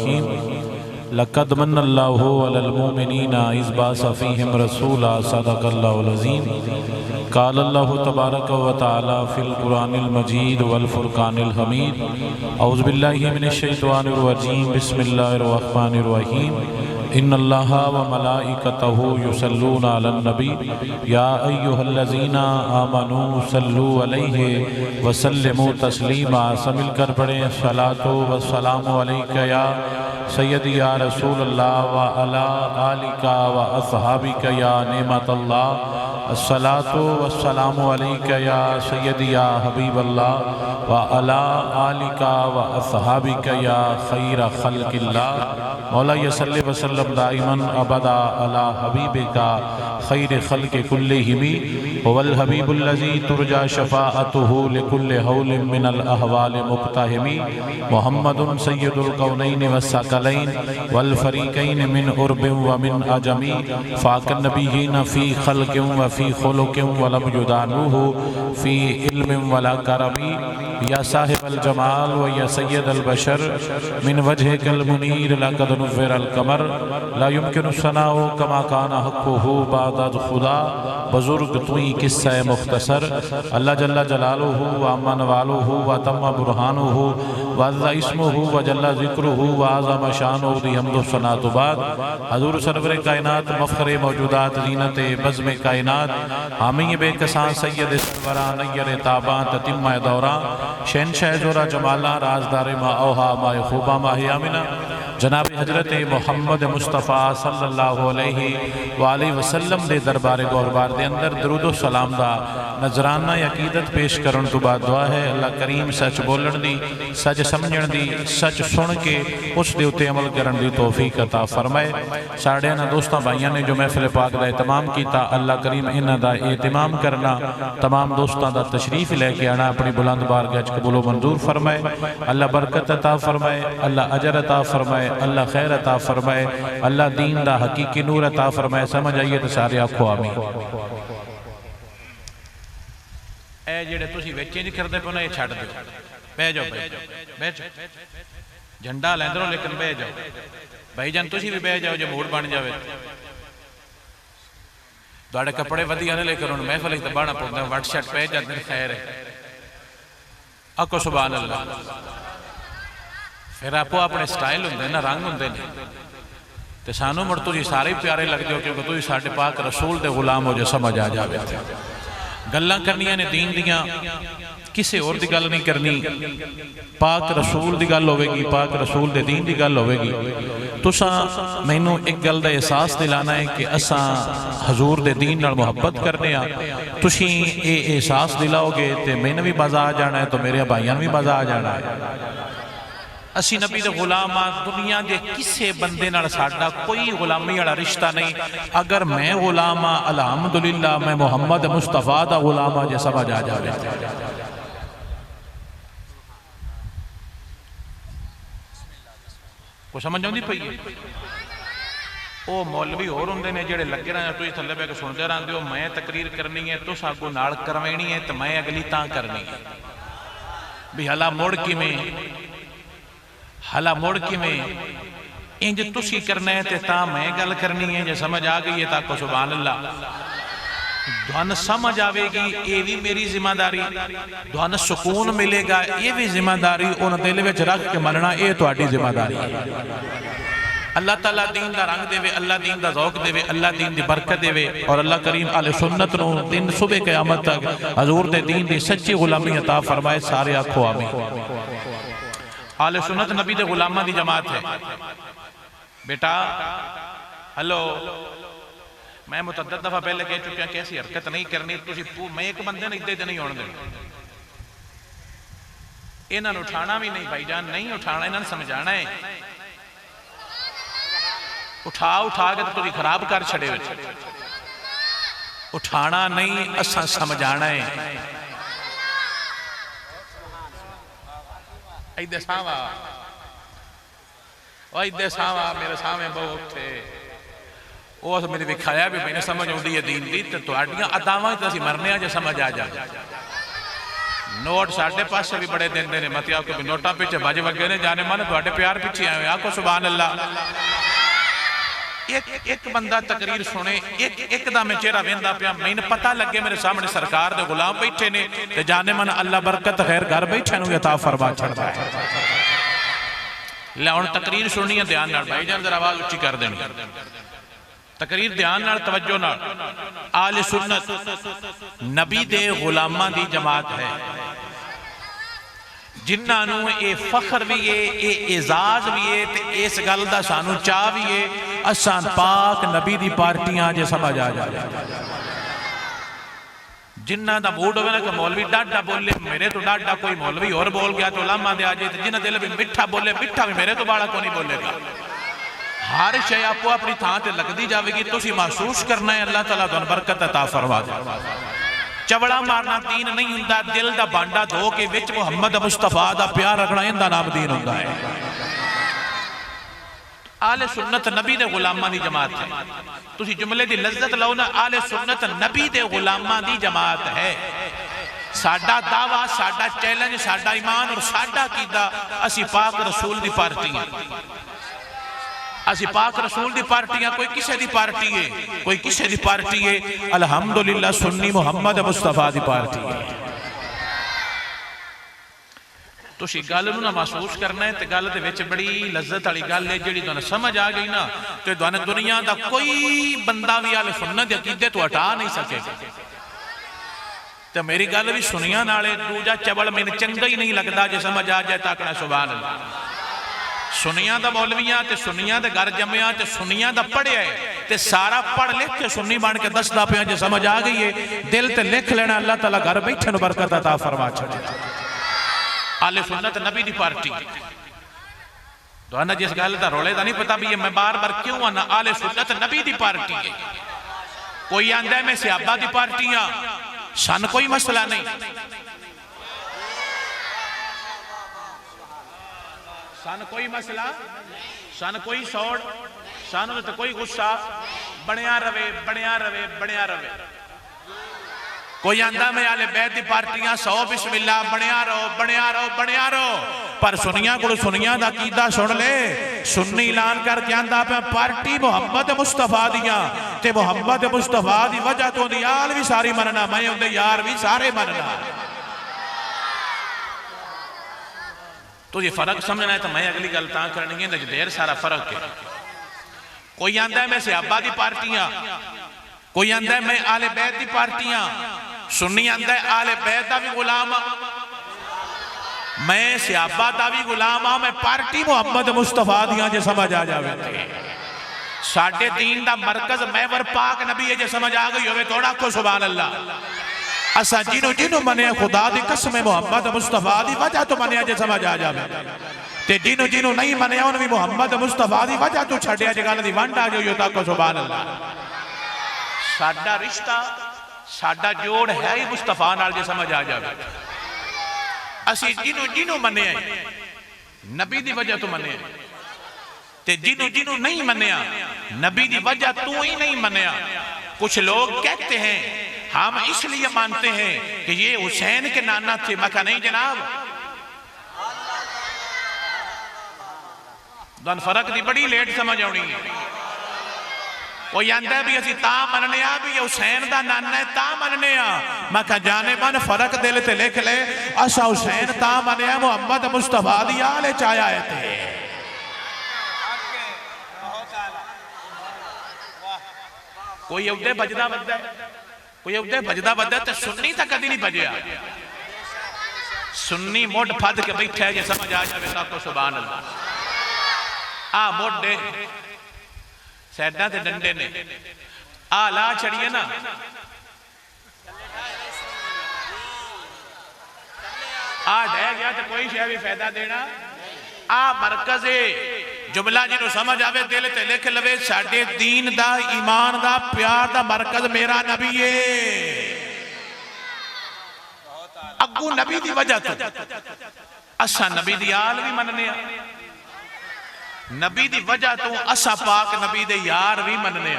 रहीम। लक़द मन्नल्लाहु अलल मुमिनीना इज़ बअस फ़ीहिम रसूला सदक़ल्लाहुल अज़ीम। क़ालल्लाहु तबारक व तआला फ़िल क़ुरानिल मजीद वल फ़ुरक़ानिल हमीद। औज़ु बिल्लाहि मिनश शैतानिर रजीम। बिस्मिल्लाहिर रहमानिर रहीम। इन्नल्लाहा व मलाइकतहु युसल्लूना अलन नबी या अय्युहल्लज़ीना आमनू सल्लु अलैहि व सल्लिमू तस्लीमा। सब मिलकर पढ़ें सलातो व सलामु अलैका या सय्यदी या रसूलल्लाह व अला आलिका व अस्हाबिका या नेमतल्लाह। अस्सलातु वस्सलामु अलैका या सय्यदी या हबीबल्लाह व अला आलिका व अस्हाबिका या खैर खल्क़िल्लाह। मौला यसल्लि वसल्लम दाइमन अबदा अला हबीबिका खैर खल्क़ि कुल्लिहिमी वल हबीबुल्लज़ी तुरजा शफ़ाअतुहु लिकुल्लि हौलिन मिनल अहवाल मुक़्तहिमी। मुहम्मदुन सय्यदुल कौनैन वस्सक़लैन वल फ़रीक़ैन मिन उर्बिन व मिन अजमी। फ़ाक़न नबिय्यीन फ़ी ख़ल्क़िन व फ़ी ख़ुलुक़िन व लम युदानुहु फ़ी इल्मिन वला करमी। या साहिबल जमाल व या सय्यदल बशर मिन वजहिकल मुनीर लक़द नुव्विरल क़मर ला युमकिनु सनाउ कमा काना हक़्क़ुहु बअद खुदा। बुज़ुर्ग तुई किस्सा मुख्तसर अल्लाह जल्ला जलालुहु व अम्मा नवालुहु व तम्मा बुरहानुहु व अज़्ज़ा इस्मुहु व जल्ला ज़िक्रुहु व आज़म शानुहु दी हम्दु सनातु बाद। हज़ूर सरवर कायनात मफ़ख़रे मौजूदात ज़ीनत बज़्म कायनात हामी बेकसां सय्यद सरवरा नय्यर ताबा ततिम्मा दौरा शहनशाह ज़ोरा जमाला राज़दार माओहा माए खूबा माहे आमिना जनाब हजरत मोहम्मद मुस्तफ़ा सल्लल्लाहु अलैहि वसल्लम दे दरबार गौरबार दे अंदर दरूद व सलाम दा नजराना अकीदत पेश करन तो बाद दुआ है अल्लाह करीम सच बोलन दी, सच समझण दी, सच सुन के उस दे उत्ते अमल करन दी तौफीक अता फरमाए। साढ़े इन्हां दोस्तां भाइयों ने जो महफिल पाक दा एहतमाम किया, अल्लाह करीम इन्हां दा एहतमाम करना तमाम दोस्तां दा तशरीफ लैके आना अपनी बुलंद बारगाह च कबूल मंजूर फरमाए। अल्लाह बरकत अता फरमाए, अल्लाह अजर अता फरमाए, अल्लाह खैर अता फरमाए, अल्लाह दीन दा हकीकी नूर अता फरमाए। समझ आइए तो सारे आखो आमीन। ए जेड़े तुसी विच इंज करदे पए ये छड्ड दिओ, बह जाओ बह जाओ, झंडा लैंदरो लेकिन बह जाओ भाईजान, तुसी भी बह जाओ जो मूड बन जाए। तुहाडे कपड़े वधिया ने लेकर हुण महफिल च बाहना पौंदा, वट शट पै जांदे ने। खैर है, आखो सुभान अल्लाह। फिर आपो अपने स्टाइल होंदे ना, रंग होंदे ने, ते सानू मुड़ तुसीं सारे प्यारे लगदे हो क्योंकि तुसीं साडे पाक रसूल दे गुलाम हो जो समझ आ जाए। गल्लां करनियां ने दीन दियां, किसी और दी गल नहीं करनी, पाक रसूल दी गल होवेगी, पाक रसूल दे दीन दी गल होवेगी। तुसां मैनू एक गल दा एहसास दिलाना है कि असां हजूर दे दीन नाल मुहब्बत करने आ। तुसीं ये एहसास दिलाओगे तो मैनू भी मज़ा आ जाना है, तो मेरे भाइयों भी मज़ा आ जाना है। असी नबी दे गुलाम आ, दुनिया के किसी बंदे नाल साडा कोई गुलामी वाला रिश्ता नहीं। अगर मैं गुलाम आ, अल्हम्दुलिल्लाह मैं मुहम्मद मुस्तफा दा गुलाम आ, जे समझ आ जाए। को समझ आउंदी पई है? वो मौलवी होर हुंदे ने जेड़े लगे रहे तुसीं थल्ले बैठ के सुनते रहंदे हो। मैं तकरीर करनी है, तुस आगू नाल करवानी है, तो मैं अगली तां करनी है भी हला मुड़ किवें, हला मुड़ किवें इंज तुसी करना है ते तां मैं गल करनी है। जे समझ आ गई है ताको सुभान अल्लाह। धन समझ आवेगी, ये भी मेरी जिम्मेदारी, धन सुकून मिलेगा ये भी जिम्मेदारी, उन दिल विच रख के मनना ये तुहाडी जिम्मेदारी है। अल्लाह ताला दीन दा रंग देवे, अल्लाह दीन दा ज़ौक देवे, अल्लाह दीन दी बरकत देवे और अल्लाह करीम आले सुन्नत नूं दिन सुबह क़यामत तक हजूर दे दीन दी सच्ची गुलामी अता फरमाए। सारे आखो आमीन। आले सुन्नत नबी दे गुलामां दी जमात है। बेटा हेलो, मैं मुतअद्दिद दफा पहले कह चुका कैसी हरकत नहीं करनी। मैं एक बंदे ने इद्दे नहीं होने देना, इन्हां नूं उठाना भी नहीं भाईजान, नहीं उठाना, इन्हां नूं समझाना है। उठा उठा के तो खराब कर छड़े, उठाना नहीं, असां समझाना है। इधर सावा, इधर सावा, मेरे सामने बहुत थे वो मेरे दिखाया भी मैंने समझ आती है दीन की। तो तुहाडियां अदावां ते असीं मरने जो समझ आ जाए। नोट साढ़े पासे भी बड़े देंदे ने, मत आखो भी नोटा पिछे बज वगे ने, जाने मन तुहाडे प्यार पिछे आए, आखो सुभान अल्लाह। एक बंदा तकरीर सुने, एक दा मैं चेहरा वेंदा पिया, मैनूं पता लगे मेरे सामने सरकार दे गुलाम बैठे ने, ते जाने मन अल्लाह बरकत खैर घर बैठे नूं अता फरमा छड़दा है। ले हुण तकरीर सुननी है ध्यान नाल, भाईजान जरा आवाज उच्ची कर देनी, तकरीर ध्यान नाल तवज्जो नाल। आले सुन्नत नबी दे गुलामां दी जमात है, जिन्हां नूं ये फखर भी है, ये एजाज भी है, ते इस गल दा सानू चाह भी है, असां पाक नबी दी पार्टियां जे समझ आ जाए। जिन्हां दा मूड होवे ना कि मौलवी डाडा बोले, मेरे तो डाडा कोई मौलवी और बोल गया तो लामा दे आ जाए, जिन्हां दिल भी मिठा बोले, मिठा भी मेरे तो बाला को नहीं बोलेगा। हर शय आपको अपनी थां ते लगदी जाएगी, तुसीं महसूस करना है अल्लाह ताला तुहानूं बरकत अता फरमा दे। चवड़ा मारना दीन नहीं हुंदा, दिल दा भांडा धो के विच मुहम्मद मुस्तफा दा प्यार रखना इंदा नाम दीन हुंदा है। आले सुन्नत नबी दे गुलामां दी जमात है। तुसीं जुमले दी लज्जत लो ना, आले सुन्नत नबी दे गुलामां दी जमात है। साडा दावा, साडा चैलेंज, साडा ईमान और साडा कीदा, असी पाक रसूल दी पार्टी है। असी पाक रसूल दी पार्टी, कोई किसे दी पार्टी है, कोई किसे दी पार्टी है, अल्हम्दुलिल्लाह सुन्नी मुहम्मद मुस्तफा दी पार्टी है। तुसी गल नूं ना महसूस करना है, ते गल दे विच बड़ी लज्जत वाली गल है, जिहड़ी तुहानूं समझ आ गई ना, ते तुहानूं दुनिया दा कोई बंदा भी आले सुन्नत दे अकीदे तो हटा नहीं सकेगा। ते मेरी गल भी सुनिया नाले, दूजा चवल मैनूं चंगा ही नहीं लगता, जे समझ आ जाए ताकना सुभान अल्लाह। सुनिया दा मौलवियां ते सुनिया दे घर जम्मिया ते सुनिया दा पढ़िया है, ते सारा पढ़ लिख के सुन्नी बन के दसदा पिया, जे समझ आ गई है दिल ते लिख लेना, अल्लाह ताला घर बैठे नूं बरकत अता फरमा छड़े। आले सुन्नत नबी दी पार्टी, तुहानूं जिस गल दा रोले दा नहीं पता भी मैं बार बार क्यों आना, आले सुन्नत नबी दी पार्टी है। कोई आंदा है मैं सहाबा दी पार्टी हाँ, सन कोई मसला नहीं, सन कोई मसला, सन कोई सौड़, सन तो कोई गुस्सा, बनया रवे बनया रवे बनया रवे। कोई आंदा मैं आले बैत दी पार्टियां 100 बिस्मिल्लाह, बनया रहो बनया रहो बनया रहो, पर सुनिया को सुनिया दा कीदा सुन ले, सुन्नी ऐलान करके आंदा पे पार्टी मुहम्मद मुस्तफा दियां, ते मुहम्मद मुस्तफा दी वजह तो दी आल भी सारी मनना, मैं उनदे यार भी सारे मनना। तो ये फर्क समझना है, तो मैं अगली गल तां करनी है, ढेर सारा फर्क है। कोई आंदा है मैं सहाबा दी पार्टियां, कोई आंदा है मैं आले बैत दी पार्टियां, सुन्नी आंदा है आले बैत दा भी गुलाम, मैं सहाबा दा भी गुलाम हाँ, मैं पार्टी मुहम्मद मुस्तफा दियां, जे समझ आ जावे। साडे दीन दा मरकज महवर पाक नबी है, जे समझ आ गई होवे थोड़ा को सुभान अल्लाह। असा जिन्हों जिन्हों मनिया खुदा दी कसम मुहम्मद मुस्तफा दी वजह तो मनिया, जे समझ आ जावे, ते जिन्हों जिन्हों नहीं मनिया उन्हें भी मुहम्मद मुस्तफा दी वजह तो छड़िया, जे गल दी वंड आ गई हो ताको सुभान अल्लाह। साडा रिश्ता, साडा जोड़ है ही मुस्तफा नाल, जे समझ आ जावे। असी जिन्हों जिन्हों मनिया नबी दी वजह तो मनिया, ते जिन्हों जिन्हों नहीं मनिया नबी दी वजह तू ही नहीं मनिया। कुछ लोग कहते हैं हम इसलिए मानते हैं कि ये हुसैन के नाना थे, मैं कहा नहीं जनाब, दन फर्क दी बड़ी लेट समझ आनी है। कोई आंदा भी असी ता मनने आ भी हुसैन दा नाना है ता मनने आ, मैं कहा जाने मन फर्क दिल ते लिख ले, असा हुसैन ता मनया मुहम्मद मुस्तफा दी आले च आया है थे। कोई उहदे बजदा बजदा, कोई उहदे बजदा बजदा, तो सुन्नी तो कदी नहीं बजया। सुन्नी मुड फद के बैठा है, जे समझ आ जाए ताको सुभान अल्लाह। आ मोडे सैडा ते डंडे ने, आ ला छड़िए ना, आ डह गया तो कोई शय भी फायदा देना। आ मरकज जुमला जिन्हों समझ आवे दिल ते लिख लवे, साडे दीन दा ईमान दा प्यार दा मरकज मेरा नबी है। अगू नबी दी वजह तो असा नबी दी आल भी मनने, नबी दी वजह तो असा पाक नबी दे यार भी मनने।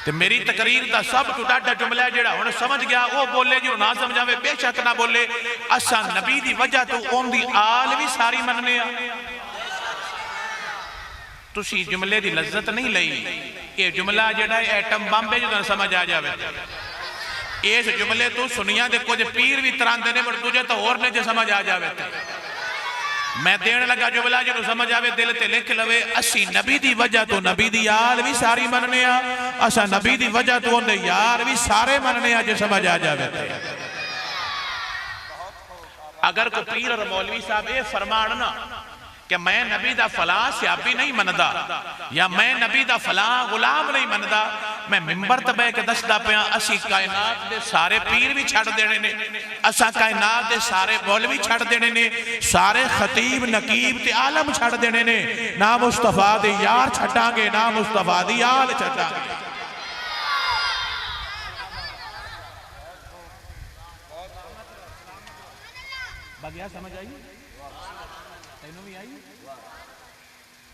ते मेरी तकरीर का सब तो डाडा जुमला है जिहड़ा हुण समझ गया वो बोले, जो ना समझावे बेशक ना बोले। असा नबी दी वजह तो उनदी आल भी सारी मनने आ। तुसी जुमले दी लज्जत नहीं लई। ये जुमला जिहड़ा एटम बंब है, जो समझ आ जाए इस जुमले तो सुनिया दे कुछ पीर भी तरांदे ने, तुझे तो होर ने जो समझ आ जाए। मैं देन लगा जुमला जो समझ आवे दिल ते लिख लवे। असी नबी दी वजह तो नबी दी यार भी सारी मनने आ, असा नबी दी वजह तो उनके यार भी सारे मनने आ, जो समझ आ जावे। अगर कोई पीर और मौलवी साहब ये फरमान ना कि मैं नबी दा फलां सियाबी नहीं मनदा या मैं नबी दा फलां गुलाम नहीं मनदा, मैं मिंबर ते बह के दसदा पिया असी कायनात दे सारे पीर भी छड़ देने ने, असा कायनात दे सारे मौलवी छड़ देने ने, सारे खतीब नकीब ते आलम छड़ देने ने, ना मुस्तफा दे यार छड़ांगे ना मुस्तफा दी आल छड़ांगे। बात समझ आई? तेनों भी आई?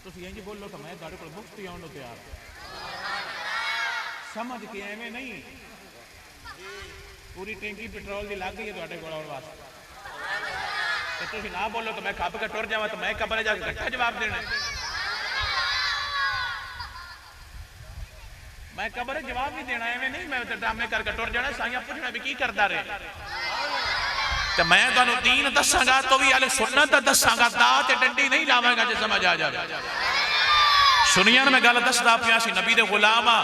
तुम यही बोलो तो मैं तुहाडे कोल मुफ्ती आउण नूं तैयार। समझ के एवें नहीं पूरी टैंकी पेट्रोल की लग गई है तुहाडे कोल आउण वास्ते, तो तुसीं ना बोलो तो मैं खप के टुर जावां तो मैं कमरे जाके इकट्ठा जवाब देना। मैं कमरे जवाब नहीं देना, एवें नहीं मैं ड्रामे करके टुर जाना। साइयां पुछना भी की करदा रहे, तो मैं तुहानू दीन दसांगा तो भी अल सुन्नत दसांगा, दात डंडी नहीं लावांगा, जो समझ आ जाए। सुनिया मैं गल दसदा पिया सी, नबी दे गुलाम आ,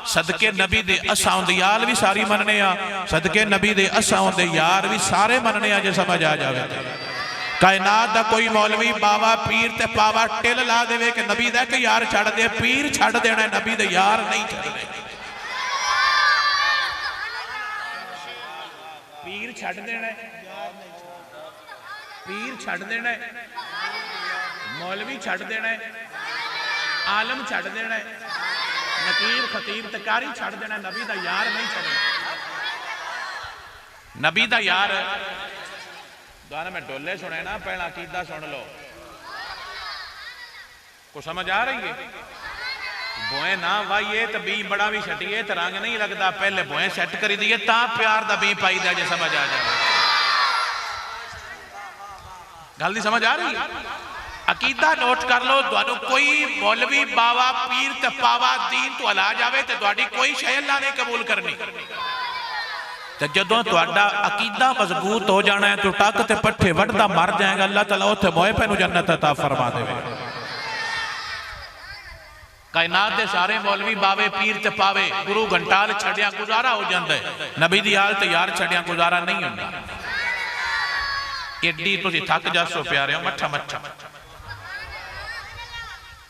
सदके नबी दे असां उनदी यार भी सारी मनने आ, सदके नबी दे असां उनदे यार भी सारे मनने आ, जो समझ आ जाए। कायनात दा कोई मौलवी बावा पीर ते पावा टिल ला देवे कि नबी दा एक यार छड़ दे, पीर छड़ देना, नबी दे यार नहीं छड़ने। पीर छड़ देना, पीर छड़ देना, मौलवी छड़ देना, आलम छड़ देना, नकीब खतीब तकारी छड़ देना, नबी दा यार नहीं छड़ना। नबी दा यार द्वारा मैं डोले सुने ना, पहला अकीदा सुन लो, को समझ आ रही है? बोए ना वाइए तो बी बड़ा भी छटिए तो रंग नहीं लगता, पहले बोए सैट करी दिए ता प्यार दा बी पाई दा, जो समझ आ जाए। गल दी समझ आ रही है? अकीदा नोट कर लो, तुहानू कोई मौलवी बावा पीर ते पावा दीन तो हला जावे तो तुहाडी कोई शै अल्लाह ने कबूल करनी। तो जदों तुहाडा अकीदा मजबूत हो जाना है तो टक ते पट्ठे वढ़दा मर जाएगा, अल्लाह ताला उत्थे मोए पैनू जन्नत अता फरमा देवे। कायनात दे सारे मौलवी बावे पीर ते पावे गुरु घंटाल छड़िया गुजारा हो जाता है, नबी दी हाल ते यार छड़िया गुजारा नहीं होंदा। एडी तुसीं थक जासो प्यारे मठा मठा।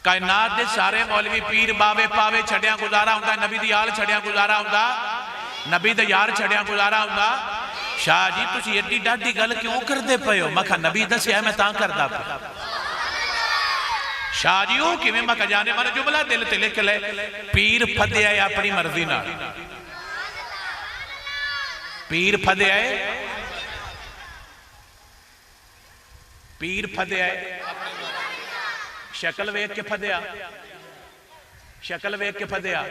कायनात दे सारे मौलवी पीर बावे पावे छड़िया गुजारा होंदा, नबी दी हाल छड़िया गुजारा होंदा, नबी दे यार छड़िया गुजारा होंदा। शाह जी तुसीं एडी डाढी गल क्यों करदे पए हो? मैं कहा नबी दस्सिया मैं तां करदा पिया। शाह जी वो किवें? मैं कहा जाने मारे जुमला दिल ते लिख ले, पीर फदया है अपनी मर्जी नाल, पीर फदया है, पीर फदया है, शक्ल वेख के फदया, शक्ल वेख के फदया।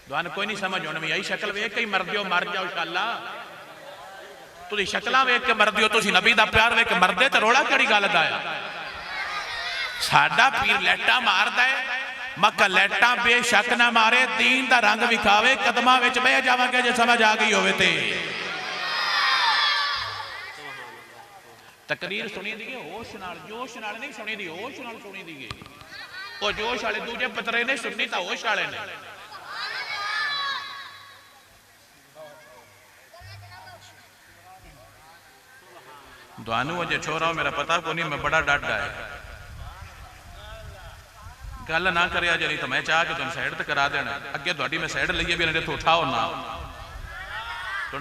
तुहानू कोई नहीं समझ होनी आई, शक्ल वेख के ही मर जाओ, मर जाओ इंशाअल्लाह। तुसीं शक्लां वेख के मरदे हो, तुसीं नबी दा प्यार वेख के मरदे तो रोड़ा किहड़ी गल दा है? साडा पीर लैटा मारदा है, मक्का लैटा बेशक ना मारे, दीन दा रंग विखावे, कदमां विच बह जावांगे जे समझ आ गई होवे ते। तकरीर सुनी दी होश नाल, जोश नाल नहीं सुनी दी, होश नाल सुनी दी। वो जोश वाले दूजे पतरे ने सुननी तो होश वाले ने। दुआनू अजे छोरा मेरा पता को नहीं, मैं बड़ा डाडा है, गल ना करे अजे नहीं तो मैं चाह के तुम साइड ते करा देना। अगे तुहाडी मैं साइड लईए भी तो उठाओ ना,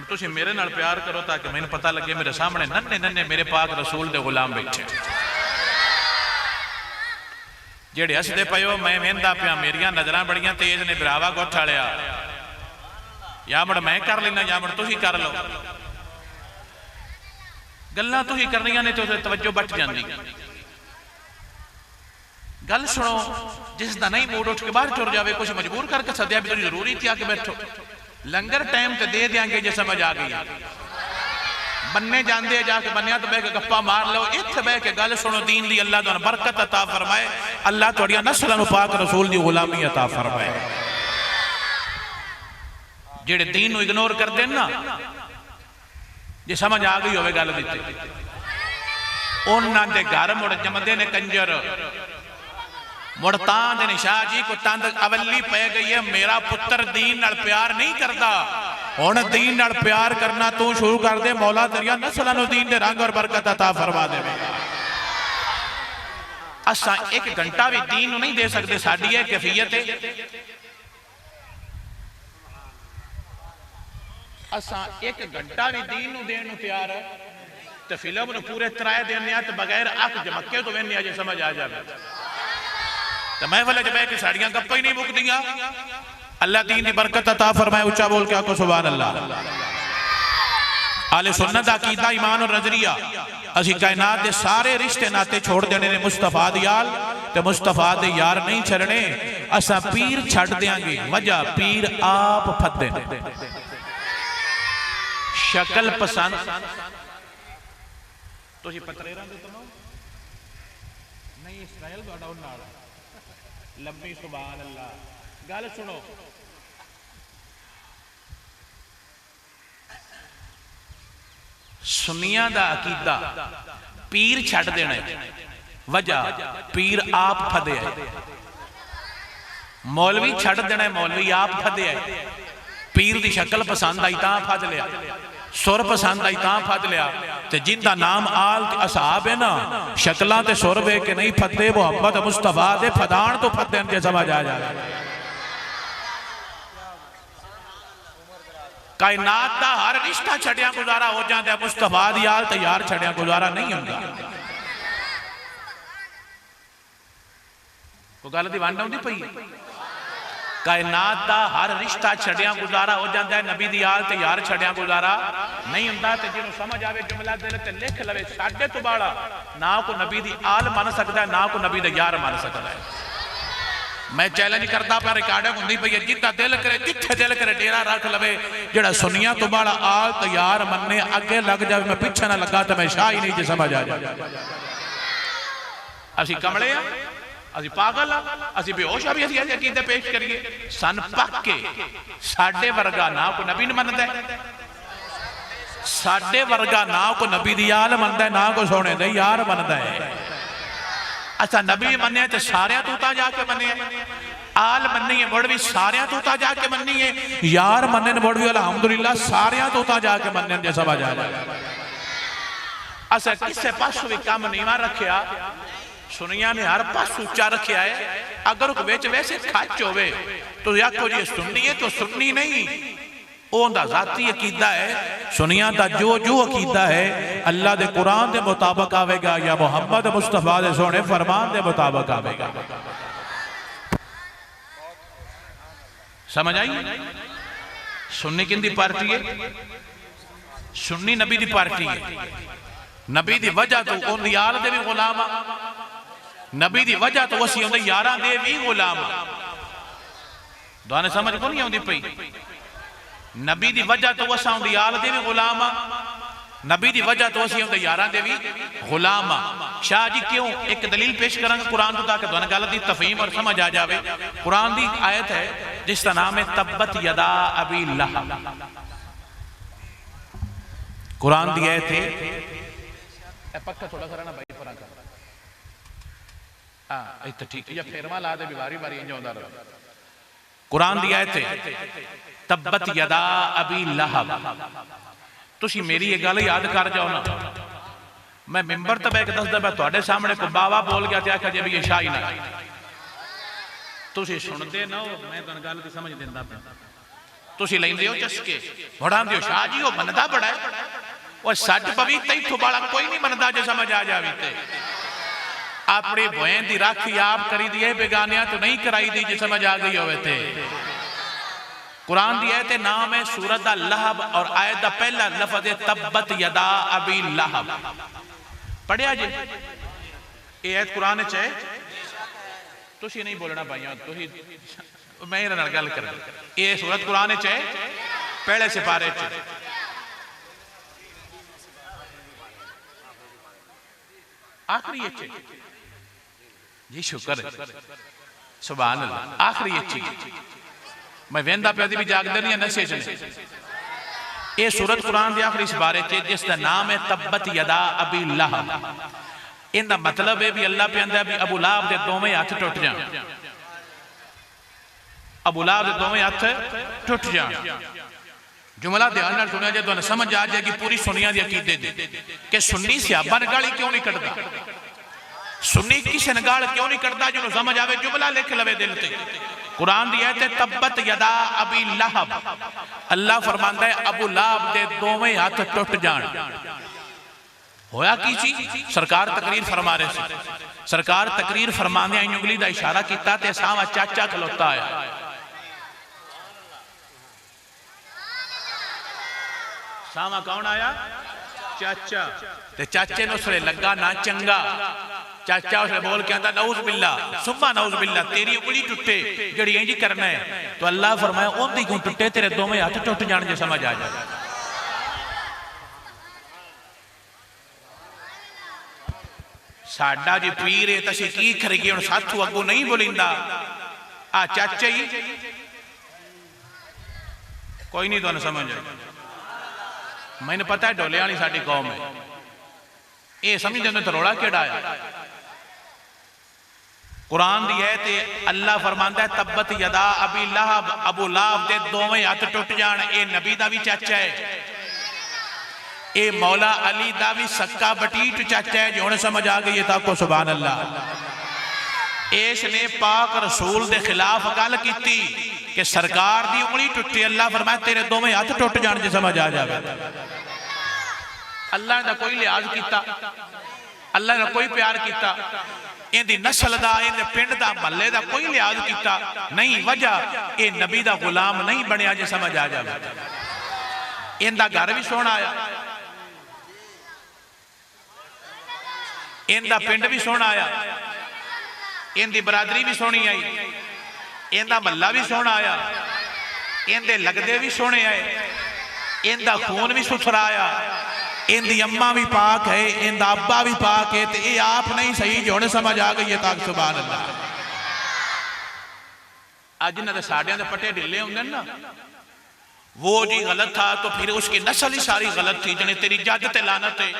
तुसीं मेरे नाल प्यार करो ताकि मैनूं पता लगे मेरे सामने नन्हे नन्हे मेरे पाक रसूल दे गुलाम बैठे जेड़े हसदे पे हो। मैं वेंदा पिया, मेरिया नजरां बड़ियां तेज ने बिरावा गुठ वालिया, या मुड़ मैं कर लेना या मुड़ तुसीं कर लो। गल्लां तुसीं करनियां ने तो तवज्जो बच जांदी। गल सुनो, जिस दा नहीं मूड उठ के बाहर टुर जावे, कुछ मजबूर करके सद्या भी जरूरी थी आके बैठो, लंगर टाइम ते दे देंगे जे समझ आ गई। बन्ने जाते जाके बन्या तो बह के गप्पा मार लो, इत्थे बह के गल सुनो दीन दी, अल्लाह तुहानू बरकत अता फरमाए, अल्लाह तुहाडियां नस्लां नू पाक रसूल दी गुलामी अता फरमाए। जेड़े दीन नू इग्नोर करदे ना, जे समझ आ गई होवे गल दित्ती, उन्हां दे घर मुड़ जमदे ने कंजर, मुड़ तां दे ने शाह जी को तंद अवली पै गई है, मेरा पुत्र दीन नाल प्यार नहीं करता, हुण दीन नाल प्यार करना तू शुरू कर दे, मौला तेरिया नस्लां नू दीन दे रंग और बरकत अता फरमा देवेगा। असा एक घंटा भी दीन नू नहीं दे सकते, साडी यह कैफियत है। असा एक घंटा भी दीन नू देण नू तैयार है, तो फिल्म नू पूरे 3 दिन तो बगैर अख जमके तो वेन्ने अजे समझ आ जाए, तो मैं वाले बह के साड़ियां गप्पा ही नहीं मुकदियां। अल्लाह दीन की बरकत अता फरमाए, उच्चा बोल के आको सुभान अल्लाह। आले सुन्नत अकीदा ईमान और नजरिया, असी कायनात के सारे रिश्ते नाते छोड़ देने ने मुस्तफा दी याल ते मुस्तफा दे यार नहीं छड़ने, असा पीर छड़ देंगे, वजह पीर आप फदे शक्ल पसंद तुसी पतरेरा दे तो नहीं इस्राइल तुहाडा उन नाल लंबी सुभान अल्लाह। गल सुनो, सुन्नियां दा अकीदा पीर छड़ देना, वजह पीर आप फदे है, मौलवी छड़ देना, मौलवी आप फदे है। पीर दी शक्ल पसंद आई तां फद लिया, सुर पसंद आई तां फद लिया, ते जिंदा नाम आल असहाब है ना, शक्लां ते सुर वे के नहीं फदे, मुहम्मद मुस्तफा दे फदान तो फदे जे समझ आ जाए। कायनात दा हर रिश्ता छड़िया गुजारा हो जाता है, मुस्तफा दी यार ते यार छड़िया गुजारा नहीं होंदा। कोई गल दी वंड आउंदी पई, कायनात दा हर रिश्ता छड़िया गुजारा हो जाता है, नबी दी यार ते यार छड़िया गुजारा नहीं होंदा। ते जिन्हों समझ आवे जुमला दिल ते लिख लवे, साडे तो बाला ना को नबी दी आल मान सकता है, ना को नबी दा यार मान सकता है। मैं चैलेंज करता पाया, रिकॉर्डिंग होंदी पई है, जिद्दा दिल करे जिथे दिल करे डेरा रख लवे, जेड़ा सुनिया तो बाला आल ते यार मन्ने अगे लग जावे, मैं पीछे ना लगा तो मैं शाह ही नहीं जे समझ आ जाए। असी कमले आ, असी पागल आ, असी बेहोश आ भी असी अकीदे पेश करिए। सन पक्के साडे वर्गा ना को नबी मनदा है, साडे वर्गा ना को नबी दी आल मनदा है, ना को सोने दे यार मनदा है। अच्छा नबी मन्ने तो सारिया तूता जाके मन्ने, आल मन्नी है मुड़ भी सारिया तूता जाके मन्नी है, यार मन्ने मुड़ भी अलहमदुलिल्लाह सारिया तूता जाके मन्ने जे समझ आ जाए। अच्छा किसे पासों भी काम नीवा रखिया, सुनिया ने हर पास ऊंचा रखा है। अगर विच वैसे खच होवे तो आखो जी सुन्नी है तो सुन्नी नहीं, उनका जाती अकीदा है। सुनिया का जो जो अकीदा है अल्लाह के कुरान के मुताबिक आवेगा या मुहम्मद मुस्तफा दे सोने फरमान के मुताबिक आवेगा। समझ आई? सुन्नी किंदी पार्टी है? सुन्नी नबी दी पार्टी है। नबी दी वजह तो उन यार दे भी गुलाम, नबी दी वजह तो असी उन यारां दे भी गुलाम। दुआने समझ को नहीं आउंदी पई? नबी दी वजह तो असा उन यार दे भी गुलाम, नबी दी वजह तो असी उन यारां दे भी गुलाम। शाह जी क्यों? एक दलील पेश करांगा कुरान तो, ताकि दुआने गल दी तफहीम और समझ आ जाए। कुरान दी आयत है जिसका नाम है तब्बत यदा अबी लहब। कुरान दी आयत है, पक्का थोड़ा सा ना भाई फरा कर, हां इत्थे ठीक या फेरवा ला दे बारी बारी इंज होंदा रहे। कुरान दी आयत है तब्बत यदा अबी लहब। तुसी मेरी ये गल याद कर जाओ ना, मैं मिंबर ते बैठ के दसदा मैं तुहाडे सामने को बावा बोल गया ते आखा जे भी ये शाही ना, तुसी सुनदे ना हो, मैं तुहानू गल दी समझ दिंदा पिया, तुसी लैंदे हो चस्के बढ़ांदे हो। शाह जी वो मनदा बड़ा है, और सच पवी तैथों बाला कोई नहीं मनदा जे समझ आ जावे ते। अपने भोएं दी राखी आप करी दी है, बेगानिया तो नहीं कराई दी जे समझ आ गई होवे ते। कुरान दी आयत नाम है सूरत दा लहब, और आयत दा पहला लफ्ज है तब्बत यदा अबी लहब। पढ़िया जी ये आयत कुरान च है, तुसी नहीं बोलना भाइयों, तुसी मैं इहदे नाल गल कर। ये सूरत कुरान च है, पहले सिपारे च आखिरी जी। शुक्र है, सुभान अल्लाह। आखिरी मैं वेंदा पे भी जागदे नहीं नशे च। ये सूरत कुरान के आखिरी सिपारे च जिसका नाम है तब्बत यदा अबी लहब। इनका मतलब है भी अल्लाह पे आंदा भी अबू लहब के दोवें हथ टुट जान। अबू लहब के दोवें हथ टुट जान। जुमला ध्यान नाल सुनिया जे तुहानू समझ आ जाएगी पूरी सुनिया दी अकीदे दी कि सुन्नी सहाबा ने गाली क्यों नहीं कटदा, सुन्नी किसी ने गाल क्यों नहीं करता। जो समझ आवे जुमला लिख लवे दिल ते। कुरान दी आयत है तब्बत यदा अबी लहब। अल्लाह फरमांदा है अबू लहब दे दोवें हाथ टुट जान। होया की सी? सरकार तकरीर फरमा रहे थे। सरकार तकरीर फरमांदे उंगली दा इशारा किया ते सावा चाचा खलोता आया। सावा कौन आया? चाचा। ते चाचे नु उसले लगा ना चंगा। चाचा उसने बोल के आंदा नऊज बिल्ला, सुम्मा नऊज बिल्ला, तेरी उंगली टुटे जड़ी इंज करना है। तो अल्लाह फरमाया ओंदी क्यों टुटे, तेरे दोवें हाथ टुट जान जे समझ आ जाए। साडा जी पीर है तसी की करिए हुण साथू अगू नहीं बोलिंदा। आ चाचे ही कोई नहीं तुहानू समझ आए। मैंने पता है डोले वाली साडी कौम है, ये समझ तो रौला केड़ा है। कुरान दी है ते अल्लाह फरमांदा है तब्बत यदा अबी लहब, अबू लहब दे दोवें हाथ टुट जान। ये नबी दा भी चाचा है, ये मौला अली दा भी सक्का बटीट चाचा है। जो हुण समझ आ गई है ताको सुभान अल्लाह। इसने पाक रसूल दे खिलाफ गल कीती कि सरकार दी उंगली टुटी। अल्लाह फरमाया तेरे दोवें हाथ टुट जान जे समझ आ जावे। अल्लाह दा कोई लिहाज किया, अल्लाह ने कोई प्यार किया, इहदी नस्ल दा, इहदे पिंड दा, महल्ले दा कोई लिहाज किया नहीं। वजह ये नबी दा गुलाम नहीं बनया जे समझ आ जावे। इहदा घर भी सोहना आया, इहदा पिंड भी सोहना आया, इहदी बरादरी भी सोहनी आई, इहदा महल्ला भी सोहना आया, इहदे लगदे भी सोहने आए, इहदा खून भी सुथरा आया, इनकी अम्मा भी पाक है, इनका अब्बा भी पाक है। तो ये आप नहीं सही जो ने समझ आ गई है ताक सुभान अल्लाह। आज जिन्होंने साड़ियां दे पट्टे ढिले होंगे ना, वो जी गलत था तो फिर उसकी नस्ल ही सारी गलत थी। जने तेरी जद ते लानत है।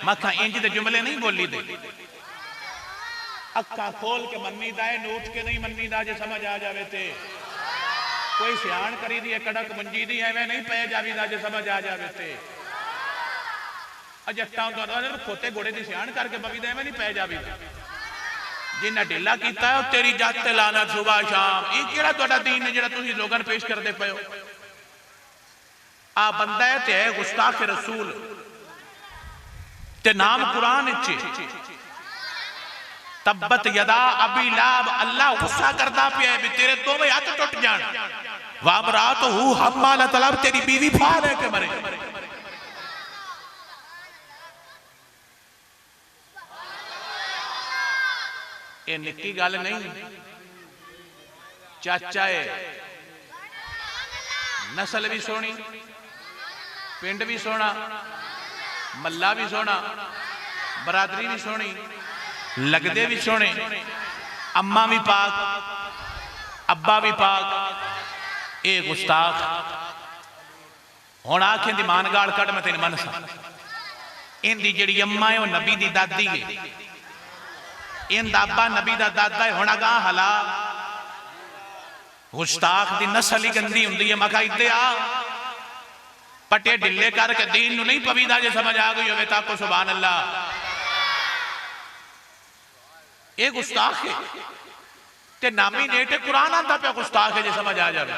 मखा इंज दे जुमले नहीं बोली दे। अखा खोल के मन्नी दा है, नूट के नहीं मन्नी दा जे समझ आ जावे ते। कोई सियाण करी दी है कड़क मंजी दी है, मैं नहीं पै जावी दा जे समझ आ जावे ते। जट्टा खोते घोड़े की सियाण करके बवी दे नहीं पै जावी। जिन्हें ढिला किया तेरी जत ते लानत सुबह शाम। ये केड़ा तुहाडा दीन है जिहड़ा तुसीं लोकां नूं पेश करदे पए हो? आ बंदा है ते है गुस्ताख रसूल ते नाम कुरान च तब्बत यदा अबी लहब। अल्लाह गुस्सा करदा पिया है भी तेरे दोवें हाथ टुट जान। वामरातहू हम्मालतल हतब, तेरी बीवी फाड़ है के मरे। ये निक्की गल नहीं, चाचा है, नस्ल भी सोहनी, पिंड भी सोहना, मल्ला भी सोहना, बरादरी भी सोहनी, लगदे भी सोहने, अम्मा भी पाक, अब्बा भी पाक। ये गुस्ताख हुण आखे दी मान गाल कट मैं तेन मनसा। इनकी जिहड़ी अम्मा है वह नबी दी दादी है, इनका अब्बा नबी दा दादा है। हुण अगां हला गुस्ताख दी नस्ल ही गंदी हुंदी है। मखा इत्ते आ पट्टे ढिले करके दीन नूं नहीं पवीदा जे समझ आ गई होवे ताको सुभान अल्लाह। ये गुस्ताख है ते नामी नेट कुरान आंदा पिया गुस्ताख है जे समझ आ जावे।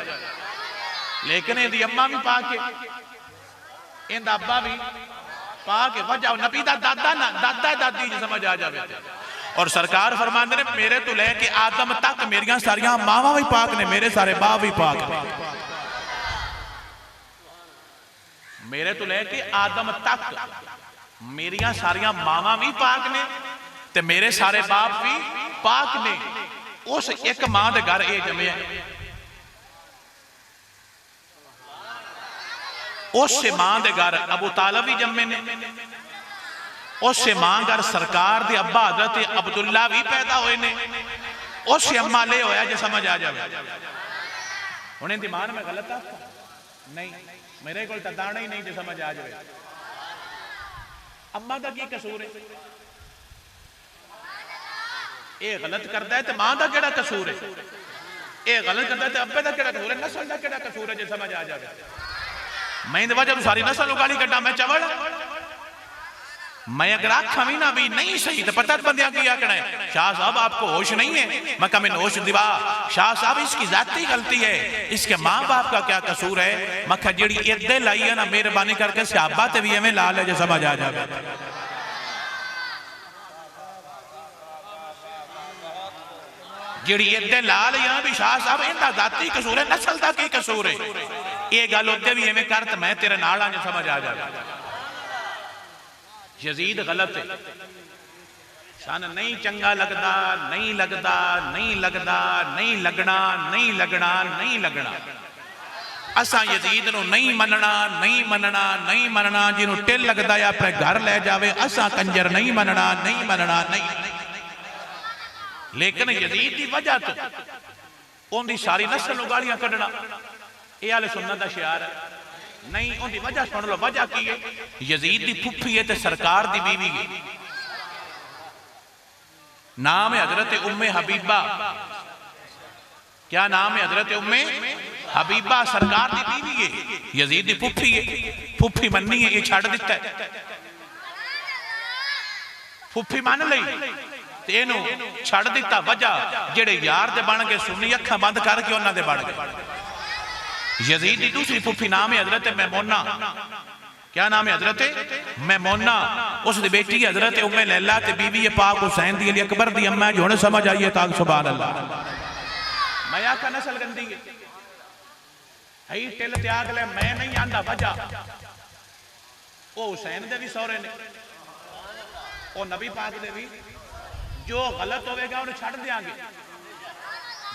लेकिन इहदी अम्मा भी पाक है, इहदा अब्बा भी पाक है। वजह नबी दा दादा ना दादा दादी जे समझ आ जावे। और सरकार फरमाते ने मेरे तो लेके आदम तक मेरिया सारिया मावां भी पाक ने, मेरे सारे बाप भी पाक ने। मेरे तो लेके आदम तक मेरिया सारिया मावां भी पाक ने ते मेरे सारे बाप भी पाक ने। उस एक मां के घर ये जमे, उस मां के घर अबू तालिब भी जमे ने, उस मां घर सरकार के अब्बा हजरत अब्दुल्ला भी पैदा हुए ने, उस अम्मा ले होया जो समझ आ जाए। हुण इहदी मां मैं गलत आ नहीं, मेरे को दाना ही नहीं जो समझ आ जाए। अम्मा का की कसूर है? ये गलत करता है तो मां का केड़ा कसूर है? ये गलत करता है तो अब्बे का केड़ा कसूर है? नस्ल का केड़ा कसूर है जो समझ आ जाए। मैं इस वजह सारी नस्ल उगाली कटा, मैं चवल मैं अगर आखा भी ना भी नहीं सही तो पता बंद की आखना है शाह साहब आपको होश नहीं है, मैं कहा होश दिवा शाह साहब इसकी जाती गलती है, इसके माँ बाप का क्या कसूर है? मैं कहा जी इद्दे लाई है ना मेहरबानी करके सहाबा ते भी एवं ला ले जो समझ आ जाए। जी इद्दे ला लिया भी शाह साहब इनका जाती कसूर है, नस्ल का की कसूर है? ये गल उद्दे भी एवं कर तो मैं तेरे नाल आ जो समझ आ जाए। यजीद गलत है, सन नहीं चंगा लगता, नहीं लगता, नहीं लगता, नहीं लगना, नहीं लगना, नहीं लगना। असा यजीद नूं नहीं मनना, नहीं मनना, नहीं मनना। जिन्हों टिल लगता है अपने घर ले जावे, असा कंजर नहीं मनना, नहीं मनना, नहीं। लेकिन यजीद की वजह तो उनकी सारी नस्ल गालियां कढ़ना ये आले सुन्नत का शियार है नहीं। उनकी वजह सुन लो, वजह की है? यजीद की फुफी है तो सरकार की बीवी है, नाम है हजरत उम्मे हबीबा। क्या नाम है? हजरत उम्मे हबीबा, सरकार की बीवी है, यजीद की फुफी है। फुफी मननी है, ये छड़ दिता है, फुफी मान ली तेनू छड़ दिता। वजह जेड़े यार दे बन के सुन्नी अखा बंद करके उन्होंने बन गए। यजीद की दूसरी फुफी नाम है हजरत मैमूना। क्या नाम है? हजरत मैमूना। उसकी बेटी हजरत उम्मे लैला ते बीवी है पाक हुसैन दी, अली अकबर दी अम्मा जो समझ आइए ताक सुभान अल्लाह। मैं आखा नस्ल गंदी है, हई टिल त्याग ले, मैं नहीं आंदा। वजह वो हुसैन दे भी सौरे ने, वो नबी पाक दे भी। जो गलत होगा उन्हें छड़ देंगे,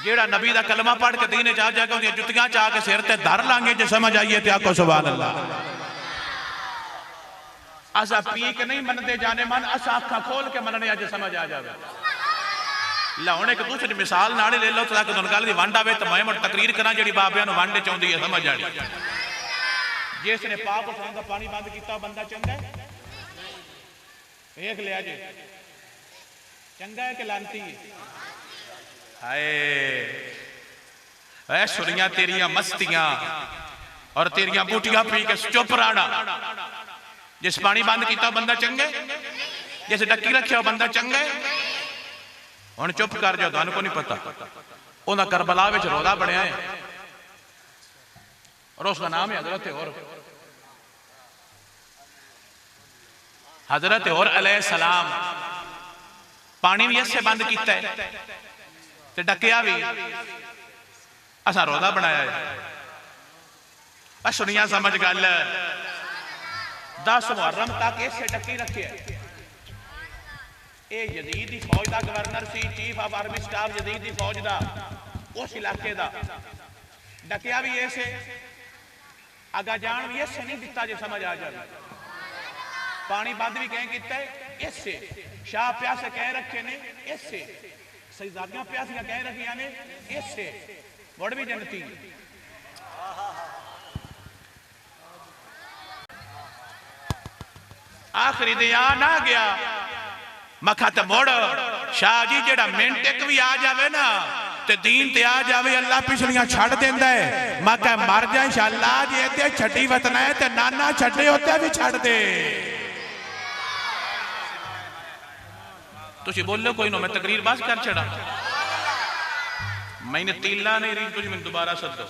जेड़ा नबी का कलमा पढ़ के दीने जा जाके उन्हें जुतियां चाह के सिर ते धर लांगे जो समझ आइए ते आको सुभान अल्लाह। असा पी के नहीं मनते जाने मन, असा अखा खोल के मनने अज समझ आ जाए। ला हुण एक दूसरी मिसाल नाल ले लो ताकि तुहानू गल दी वंड आवे तो मैं तकरीर करा जी बाबियां नूं वंड चाहुंदी है समझ आनी। जिसने पाक हुसैन का पानी बंद किया बंदा चंगा है? देख लिया जी, चंगा है कि लानती है? हाय सुनिया तेरिया मस्तियां और तेरिया बूटियां पी के चुप रहना। जिस पानी बंद किया बंदा चंगा, जिस डक्की रखिया बंदा चंगा। हुण चुप कर जाओ, तुहानू को नहीं पता उन्हें करबला विच रोदा बनया है और उसका नाम है हजरत और अलैहिस्सलाम। पानी भी इससे बंद किया है ते डकिया भी असा रोदा बनाया है। सुनिया समझ गल 10 मुहर्रम तक इसे डकी रखे। ये यजीद की फौज का गवर्नर सी, chief of army staff Yazid की फौज का, उस इलाके का डकिया भी इसे, आगा जान भी इसे नहीं दिता जो समझ आ जाए। पानी बंद भी कह किया इससे, शाह प्यासे कह रखे ने इससे, शहजादियां प्यासियां कह रखिया ने इससे, मुड़ भी जनती। आखिरी दयान आ गया मखा तो मुड़ शाह जी जेड़ा मिनट एक भी आ जाए ना ते दीन ते आ जाए अल्लाह पिछलियां छड़ देंदा है। मैं कह मर जाए इंशाअल्लाह जे ते छड्डी वतना है ते नाना छड्डे होते भी छड़ दे। तुसी बोलो कोई नो, मैं तकरीर बस कर छड़ा। मैंने तीला नहीं रही, तुझे मैंने दोबारा सदो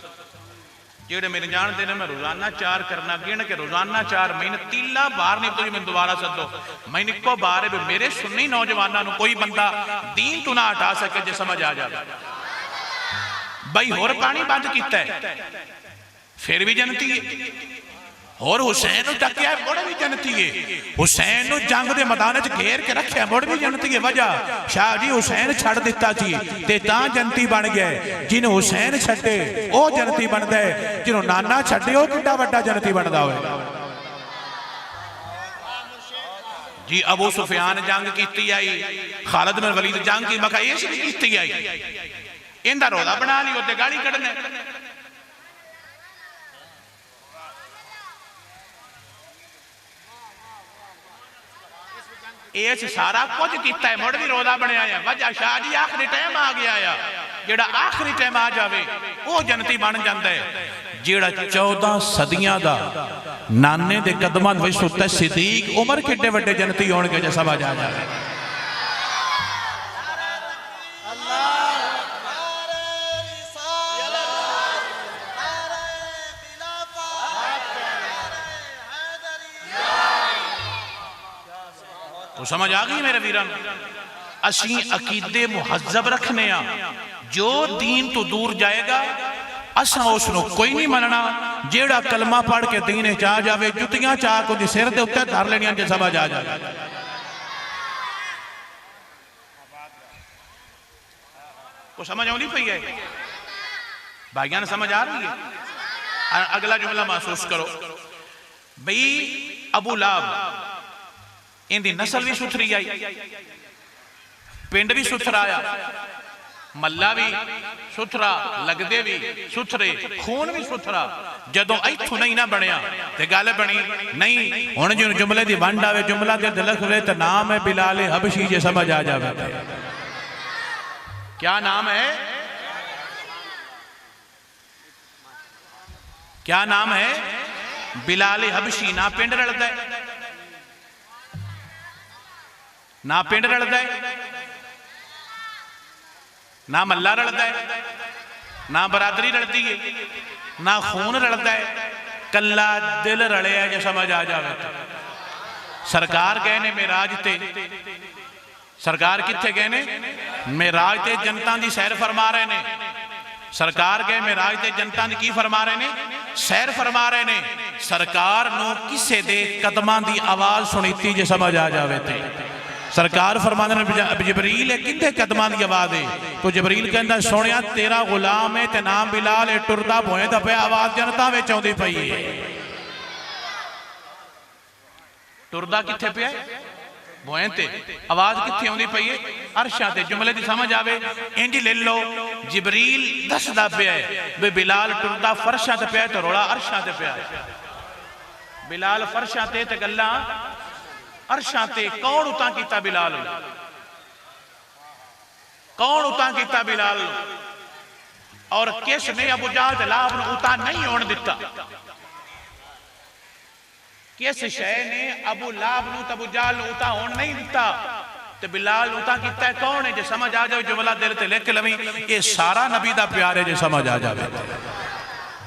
जेड़े मेरे जानते ने, मैं रोजाना 4 करना गिन के रोजाना 4 महीने तीला बार नहीं, तुझे मैंने दोबारा सदो। मैंने इको बार है मेरे सुन्नी नौजवानों कोई बंदा दीन तू ना हटा सके जो समझ आ जाए। भाई होर पानी बंद किया है फिर भी जनती है, और हुसैन टक्या मुड़ भी जनती है। हुसैन जंग के मैदान च घेर के रखा मुड़ भी जनती है। वजह शाह जी हुसैन छड़ दिता सी ते तां जनती बन गया। जिन्हें हुसैन छड्डे वो जनती बनता है, जिन्हों नाना छड्डे वो कितना वड्डा जनती बनता हो जी। अबू सुफियान जंग की आई, खालिद बिन वलीद जंग की मखा इस की आई, इनका रौला बना ली उत्ते गाली कढ़ने। इस सारा कुछ किया है, मुड़ भी रौला बनया है। वजह शाह जी आखिरी टाइम आ गया है, जेड़ा आखिरी टाइम आ जाए वो जनती बन जाता है। जेड़ा 14 सदियां दा नाने दे कदमां विच सुत्ता सिद्दीक उमर किड्डे वड्डे जनती होणगे जे समझ आ जाए। तो समझ आ गई मेरे वीरन। असी अकीदे मुहज्जब रखने आ, जो दीन तो दूर जाएगा असा उसनों कोई नहीं मनना। जेड़ा कलमा पढ़ के दीन च आ जाए, जुतियां चाह को सिर के उत्ते धर लेनिया जे समझ आ जाए। को समझ आनी पई है भाइयों ने, समझ आ रही है। अगला जुमला महसूस करो बई, अबू लाहब इनकी नस्ल भी सुथरी आई, पिंड भी सुथरा आया, मल्ला भी सुथरा, लगदे भी सुथरे, खून भी सुथरा। जदों इथों नहीं ना बनया ते गल बनी नहीं। हुण जो जुमले की वंड आवे, जुमला दे दिल खुले तो नाम है बिलाल हबशी, जे समझ आ जाए। क्या नाम है? क्या नाम है? बिलाल हबशी। ना पिंड रलदा है, ना पिंड रलदा है, ना मल्ला रलदा है, ना बरादरी रलती है, ना खून रलता है, कला दिल रलिया जो समझ आ जाए। सरकार गए ने मेराज ते, सरकार किथे गए ने? मेराज ते जनता की सैर फरमा रहे ने। सरकार गए मेराज ते जनता की फरमा रहे ने? सैर फरमा रहे ने। सरकार नूं किसे दे कदमां दी आवाज सुनीती जे समझ आ जाए। सरकार फरमाते ने जबरील है कितने कदमां की आवाज है? तो जबरील कहता सुनिया तेरा गुलाम है ते नाम बिलाल है, टुरदा भोए दा पिया, आवाज जनता में आउंदी पई है। टुरदा किथे पिया? भोए ते। आवाज किथे आउंदी पई है? अरशां ते। जुमले की समझ आवे इंज ले लो, जबरील दसदा पिया है वे बिलाल टुरदा फर्शां ते पिया, तो रोला अरशां ते पिया। बिलाल फर्शां ते गल्लां अरशां ते। कौन उतां कीता बिलाल? कौन उतां कीता बिलाल? और किसने अबू जहल ते लाभ नूं उतां नहीं होण दिता? किस शय ने अबू लाभ नूं ते अबू जहल नूं उतां होण नहीं दिता? ते बिलाल उतां कीता है कौन है? जे समझ आ जाए जुमला दिल ते लिख लवी, ये सारा नबी दा प्यार है जे समझ आ जाए।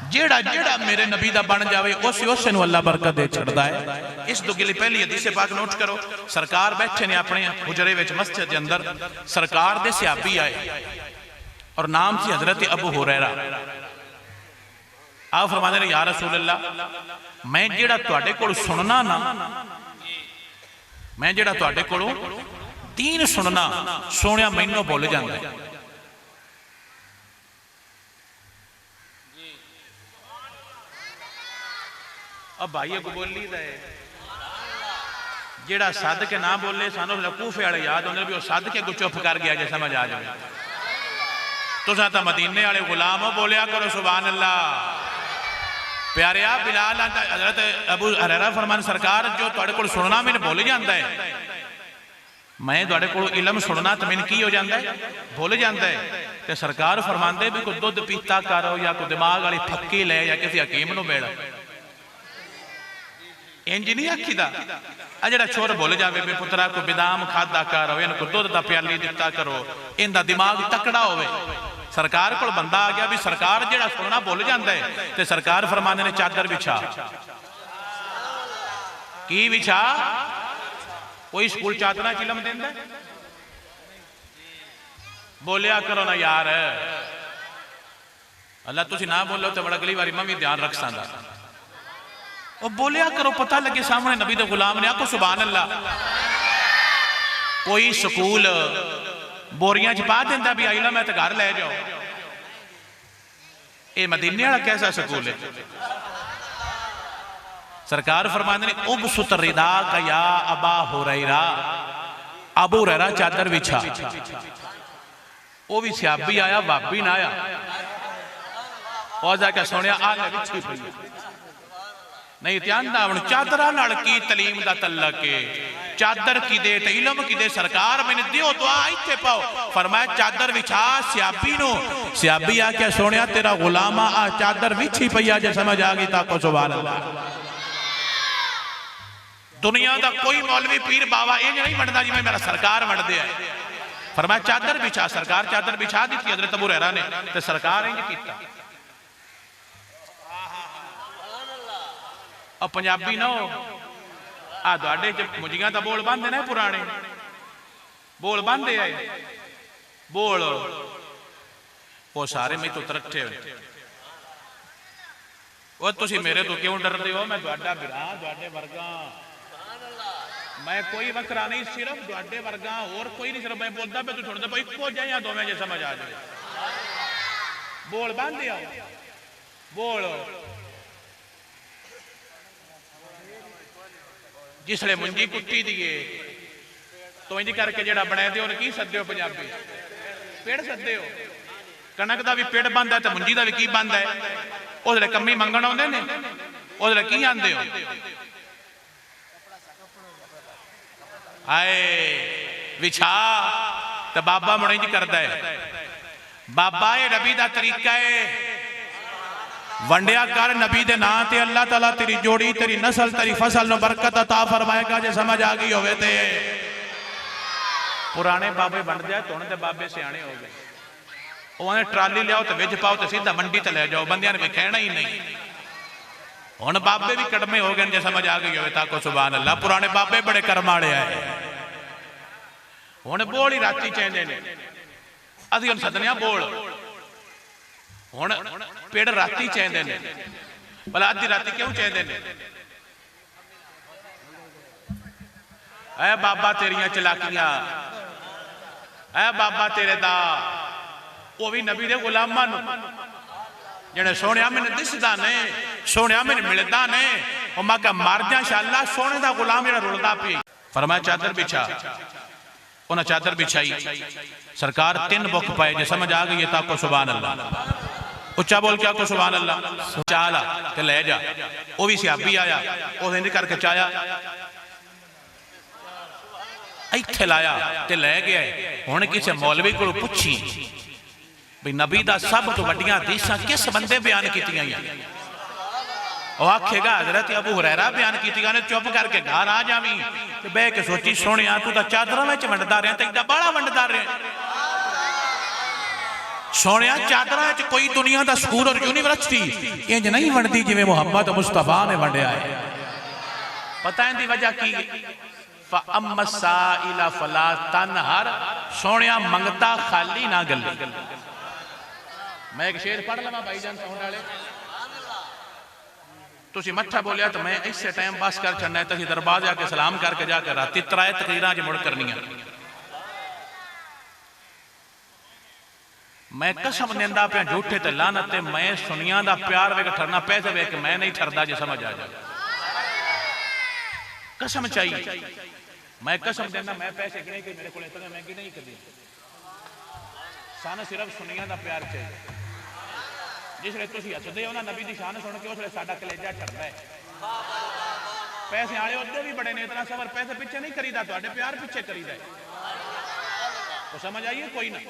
जेड़ा जेड़ा मेरे नबी दा बन जाए उस नूं अल्लाह बरकत दे छड़दा है। इस दुगली पहली हदीस पाक नोट करो। सरकार बैठे ने अपने हुजरे विच मस्जिद के अंदर, सरकार दे सहाबी आए और नाम सी हजरत अबू हुरैरा। आप फरमाते ने या रसूल अल्लाह, मैं जेड़ा तुहाडे कोल सुनना ना, मैं जेड़ा तुहाडे कोलों दीन सुनना सोनिया मैनू भुल जांदा है। अब भाई को बोली दे जेड़ा सद के ना बोले सानू कूफे वाले याद होंगे भी वो सद के चुप कर गया जे समझ आ जाए। तुसा तो मदीने वाले गुलाम हो, बोलिया करो सुभान अल्लाह। प्यारे आ बिलाल हजरत अबू हुरैरा फरमान सरकार जो तुहाडे कोल सुनना मैंने भुल जाता है, मैं तुहाडे कोल इलम सुनना तो मैंने की हो जाता है? भुल जाता है। तो सरकार फरमाते भी कोई दुध पीता करो या कोई दिमाग वाली फक्की ले या किसी हकीम नूं मिल, इंज नहीं आखीदा। आ जेड़ा छोर भुल जाए बे पुत्रा को बिदाम खादा करो, इनको दुध का प्याली दिता करो, इनका दिमाग तकड़ा होवे। सरकार को बंदा आ गया भी सरकार जेड़ा सुनना भुल जाता है, तो सरकार फरमाने ने चादर बिछा। की बिछा? कोई स्कूल चादर चिलम देंदा? बोलिया करो ना यार अल्लाह, तुसी ना बोलो तो बड़ा अगली बारी मैं भी ध्यान रख सकदा। और बोलिया करो, पता लगे सामने नबी दे गुलाम ने। आखो सुभान अल्लाह। कोई स्कूल बोरियां च पा देंदा भी आई ला मैं तो घर ले जाओ। ये मदीने वाला कैसा स्कूल है? सरकार फरमाते ने उबसुत रिदा का या अबा हुरैरा, अबू हुरैरा चादर बिछा। वो भी सियाबी आया, वाबी ना आया। और जाके सुनिया आले बिछी पई नहीं ध्यान हम चादरा नाल की तलीम दा तल्लक है। चादर की दे ते इलम की दे। सरकार मैंने दियो दुआ इत्थे पाओ। फरमाया चादर बिछा सियाबी नो। सियाबी आके सुनिया तेरा गुलामा आ चादर बिछी पई आ। जे समझ आ गई ताको सुभान अल्लाह। दुनिया का कोई मौलवी पीर बाबा ये नहीं बनता जिवें मेरा सरकार बनते है। फरमाया चादर बिछा। सरकार चादर बिछा दी थी हज़रत अबू हुरैरा ने, ते सरकार इंज कीता। और पंजाबी नो आ तुहाडे च मुजियां दा बोल बंद ने, पुराने बोल बंद है। बोल वो सारे मैं तो तरट्ठे हो। वो तुसी मेरे तो क्यों डरदे हो? मैं तुहाडा बिरा, तुहाडे वर्गा मैं कोई वखरा नहीं, सिर्फ तुहाडे वर्गा और कोई नहीं। सिर्फ मैं बोलदा पे तू सुनदा पे इक्को जिहा दोवें जे समझ आ जाए। बोल बंद है। बोल जिसले मुंजी कुट्टी दिए तो इंज करके जड़ा बनाए दे की सदे हो? पंजाबी पेड़ सदे हो। कणक का भी पेड़ बंद है तो मुंजी का भी की बंद है। उसले कमी मंगण आउंदे ने, उसले की आंदे हो? आए विछा तो बाबा मुड़ इंज करदा है। बाबा ये नबी का तरीका है। वंडिया कर नबी दे नां ते अल्लाह ताला तेरी जोड़ी, तेरी नस्ल, तेरी फसल नु बरकत अता फरमाएगा। जे समझ आ गई होवे ते पुराने बाबे बन जाए तो हुण दे बाबे सियाणे हो गए। उन्हें ट्राली लियाओ तो विच पाओ तो सीधा मंडी ते ले जाओ। बंदियां ने कहना ही नहीं। हुण बाबे भी कड़मे हो गए। जे समझ आ गई होवे ताको सुभान अल्लाह। पुराने बाबे बड़े कर्म वाले आए। हुण बोल ही राती चाहते ने। असीं हुण सदनिया बोल। हुण पेड़ राती चाहते ने। भला अद्धी राती क्यों चाहते ने? ऐ बाबा तेरिया चलाकियां, ऐ बाबा तेरे दा। वो भी नबी दे गुलामां नूं जिहड़े सोहणिया मैनूं दिसदा ने, सोहणिया मैनूं मिलदा ने। ओ मैं कहा मर जा इंशाअल्लाह। सोहणे दा गुलाम जिहड़ा रुलदा पई। फरमाया चादर बिछा। उन्हें चादर बिछाई। सरकार 3 बुख पाए। जे समझ आ गई है ताको सुभान अल्लाह। उच्चा बोल के आको सुभान अल्लाह। चाला ते ले जा। वो भी सियाबी आया, उस इंज करके चाया इत्थे लाया ते ले गया। हुण किसी मौलवी को पुछी भी नबी दा सब तो वड्डियां हदीसां किस बंदे बयान कीतियां? वो आखेगा हजरत अबू हुरैरा बयान कीतियां ने। चुप करके घर आ जावी ते बह के सोची सोहणिया तू तां चादरां विच वंडदा रहा, ते इदा बाला वंडदा रहा। सोहणिया चादरां विच कोई दुनिया दा स्कूल और यूनिवर्सिटी इंज नहीं वंडदी जिवें मुहम्मद मुस्तफा ने वंडिया है। पता है इहदी वजह की? फअम्मा साइला फला तनहर। सोहणिया मंगता खाली ना गले। मैं एक शेर पढ़ लवा भाईजान साउंड वाले। तुसी मत्था बोलिया तो मैं इसे टाइम बस कर छड़ना है। तुसी दरबार जाके सलाम करके जाकर राती 3 तकरीरां च मुड़ करनियां। मैं कसम देंदा पे झूठे ते लानत ते मैं सुनिया दा प्यार वेख ठरना। पैसे वेख मैं नहीं ठरदा। जे समझ आ जाए कसम चाहिए। मैं कसम देना मैं पैसे गिने कि मेरे को इतना महंगी नहीं कर दी। सानू सिर्फ सुनिया दा प्यार चाहिए। जिसले तुसी हसदे हो ना नबी दी शान सुन के उसले साडा कलेजा ठरदा है। पैसे वाले उहदे भी बड़े ने। इतना सबर पैसे पीछे नहीं करीदा, तुहाडे प्यार पीछे करीदा है। तो समझ आइए कोई ना।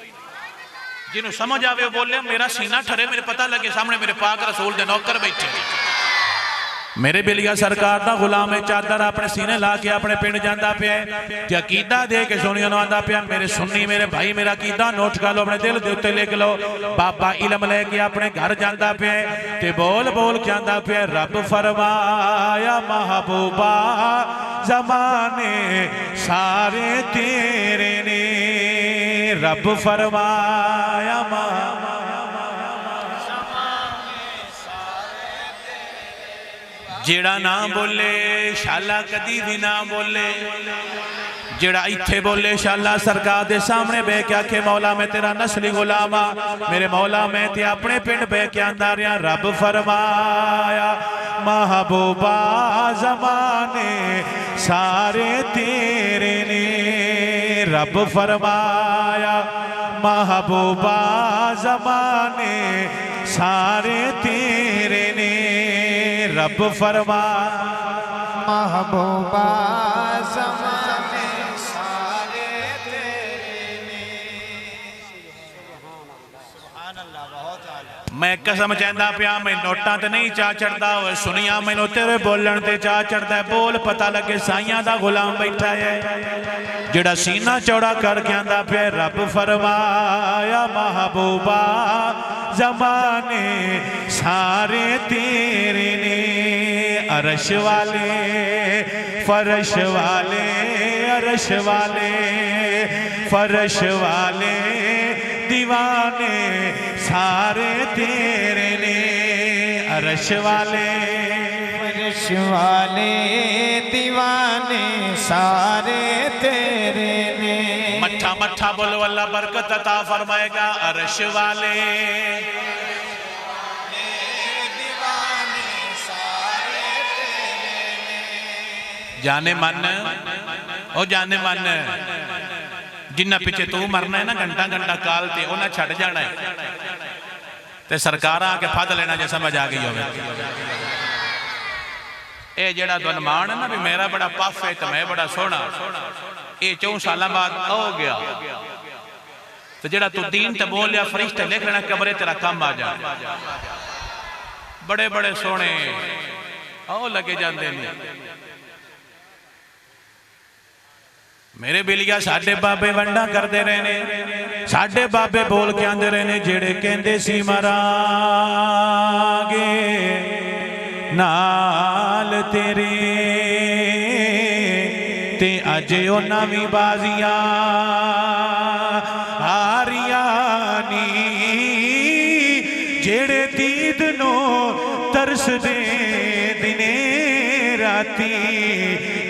जिन्हों समझ आवे वो बोले मेरा सीना ठरे, मेरे पता लगे सामने मेरे पाक रसूल दे नौकर बैठे। मेरे बेलिया सरकार दा गुलाम है। चादर अपने सीने ला के अपने पिंड जाता पे अकीदा दे के सोनिया आंदा पे मेरे सुन्नी मेरे भाई मेरा अकीदा नोट कर लो, अपने दिल के उत्ते लिख लो। बाबा इलम लेके अपने घर जाता पे ते बोल बोल के आंदा पे रब फरमाया महबूबा जमाने सारे तेरे ने। रब फरमाया जेड़ा ना बोले शाला कदी भी ना बोले, जेड़ा इत्थे बोले शाला सरकार दे सामने बह के आखे मौला मैं तेरा नस्ली गुलाम आ, मेरे मौला मैं ते अपने पिंड बह के आंदा रहा। रब फरमाया महबूबा ज़माने सारे तेरे ने, रब फरमाया महबूबा ज़माने सारे तेरे ने, रब फरमा महबूबा ज़माने सारे तेरे ने। सुभान अल्लाह, बहुत आला। मैं कसम चाहता पिया मैं नोटा ते नहीं चा चढ़ता, सुनिया मैनू तेरे बोलन ते चा चढ़ता है। बोल पता लगे साइया दा गुलाम बैठा है जेड़ा सीना चौड़ा करके आंदा पे। रब फरमाया महबूबा ज़माने सारे तेरे ने, अरश वाले फरश वाले, अरश वाले फरश वाले दीवाने सारे तेरे ने, अरश वाले फर्श वाले दीवाने सारे तेरे ने। मट्ठा मट्ठा बोलो अल्लाह बरकत अता फरमाएगा। अरश वाले दीवाने सारे तेरे ने। जाने मन ओ जाने मन, जिन्ना पिछे तू मरना है ना घंटा घंटा काल ते उन्हें छड़ जाना है ते सरकार आके फद लेना जे समझ आ गई होवे। ये जेड़ा दुनमान है ना भी मेरा बड़ा पफ है तो मैं बड़ा सोहना, ये 4 साल बाद हो गया तो जेड़ा तू दीन ते बोल लिया फरिश्ते लिख लेना कब्रे तेरा कम आ जा। बड़े बड़े सोहने आओ लगे जाते नहीं। मेरे बिलिया साडे बाबे वंडा करते रहे ने, साडे बाबे बोल के आंदे रहे ने जेड़े कहंदे सी मरांगे नाल तेरे ते अज उन्हां वी बाजियां हारियां नी, जेड़े दीद नो तरसदे दिने राती